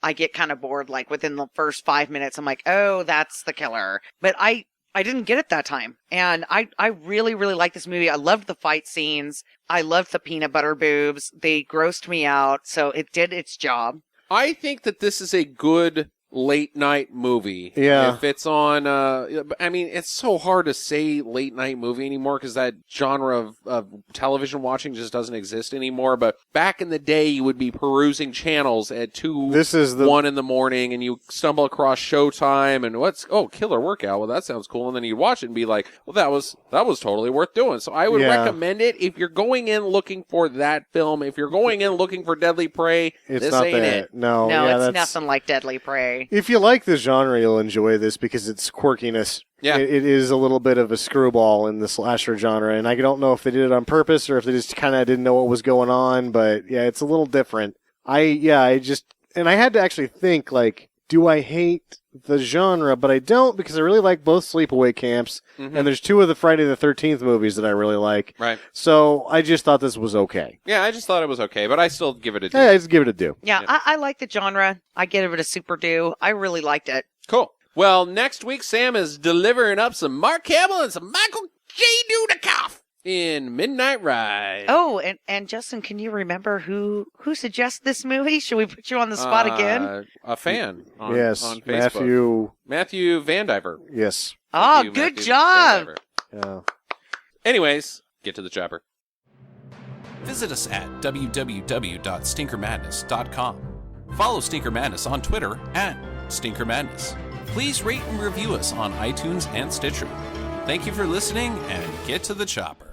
Speaker 3: I get kind of bored. Like within the first 5 minutes, I'm like, oh, that's the killer. But I didn't get it that time. And I really, really liked this movie. I loved the fight scenes. I loved the peanut butter boobs. They grossed me out. So it did its job.
Speaker 1: I think that this is a good late night movie.
Speaker 4: Yeah.
Speaker 1: If it's on, I mean, it's so hard to say late night movie anymore because that genre of television watching just doesn't exist anymore. But back in the day, you would be perusing channels at 1 in the morning and you stumble across Showtime and Killer Workout. Well, that sounds cool. And then you'd watch it and be like, well, that was totally worth doing. So I would recommend it if you're going in looking for that film. If you're going in looking for Deadly Prey,
Speaker 4: It's
Speaker 1: this
Speaker 4: not
Speaker 1: ain't
Speaker 4: that.
Speaker 1: it.
Speaker 4: No,
Speaker 3: No,
Speaker 4: yeah,
Speaker 3: it's nothing like Deadly Prey.
Speaker 4: If you like this genre, you'll enjoy this because it's quirkiness.
Speaker 1: Yeah.
Speaker 4: It is a little bit of a screwball in the slasher genre, and I don't know if they did it on purpose or if they just kind of didn't know what was going on, but yeah, it's a little different. I had to actually think, like, do I hate the genre? But I don't, because I really like both Sleepaway Camps, and there's 2 of the Friday the 13th movies that I really like.
Speaker 1: Right.
Speaker 4: So I just thought this was okay.
Speaker 1: Yeah, I just thought it was okay, but I still give it a do.
Speaker 4: Yeah, just give it a do.
Speaker 3: Yeah, I like the genre. I give it a super do. I really liked it.
Speaker 1: Cool. Well, next week, Sam is delivering up some Mark Hamill and some Michael J. Dudikoff in Midnight Ride.
Speaker 3: Oh, and Justin, can you remember who suggested this movie? Should we put you on the spot again?
Speaker 1: A fan on,
Speaker 4: Yes,
Speaker 1: on Facebook. Matthew Vandiver.
Speaker 4: Yes.
Speaker 3: Oh,
Speaker 1: Matthew
Speaker 3: good job.
Speaker 1: Vandiver.
Speaker 4: Yeah.
Speaker 1: Anyways, get to the chopper.
Speaker 5: Visit us at www.stinkermadness.com. Follow Stinker Madness on Twitter at Stinker Madness. Please rate and review us on iTunes and Stitcher. Thank you for listening, and get to the chopper.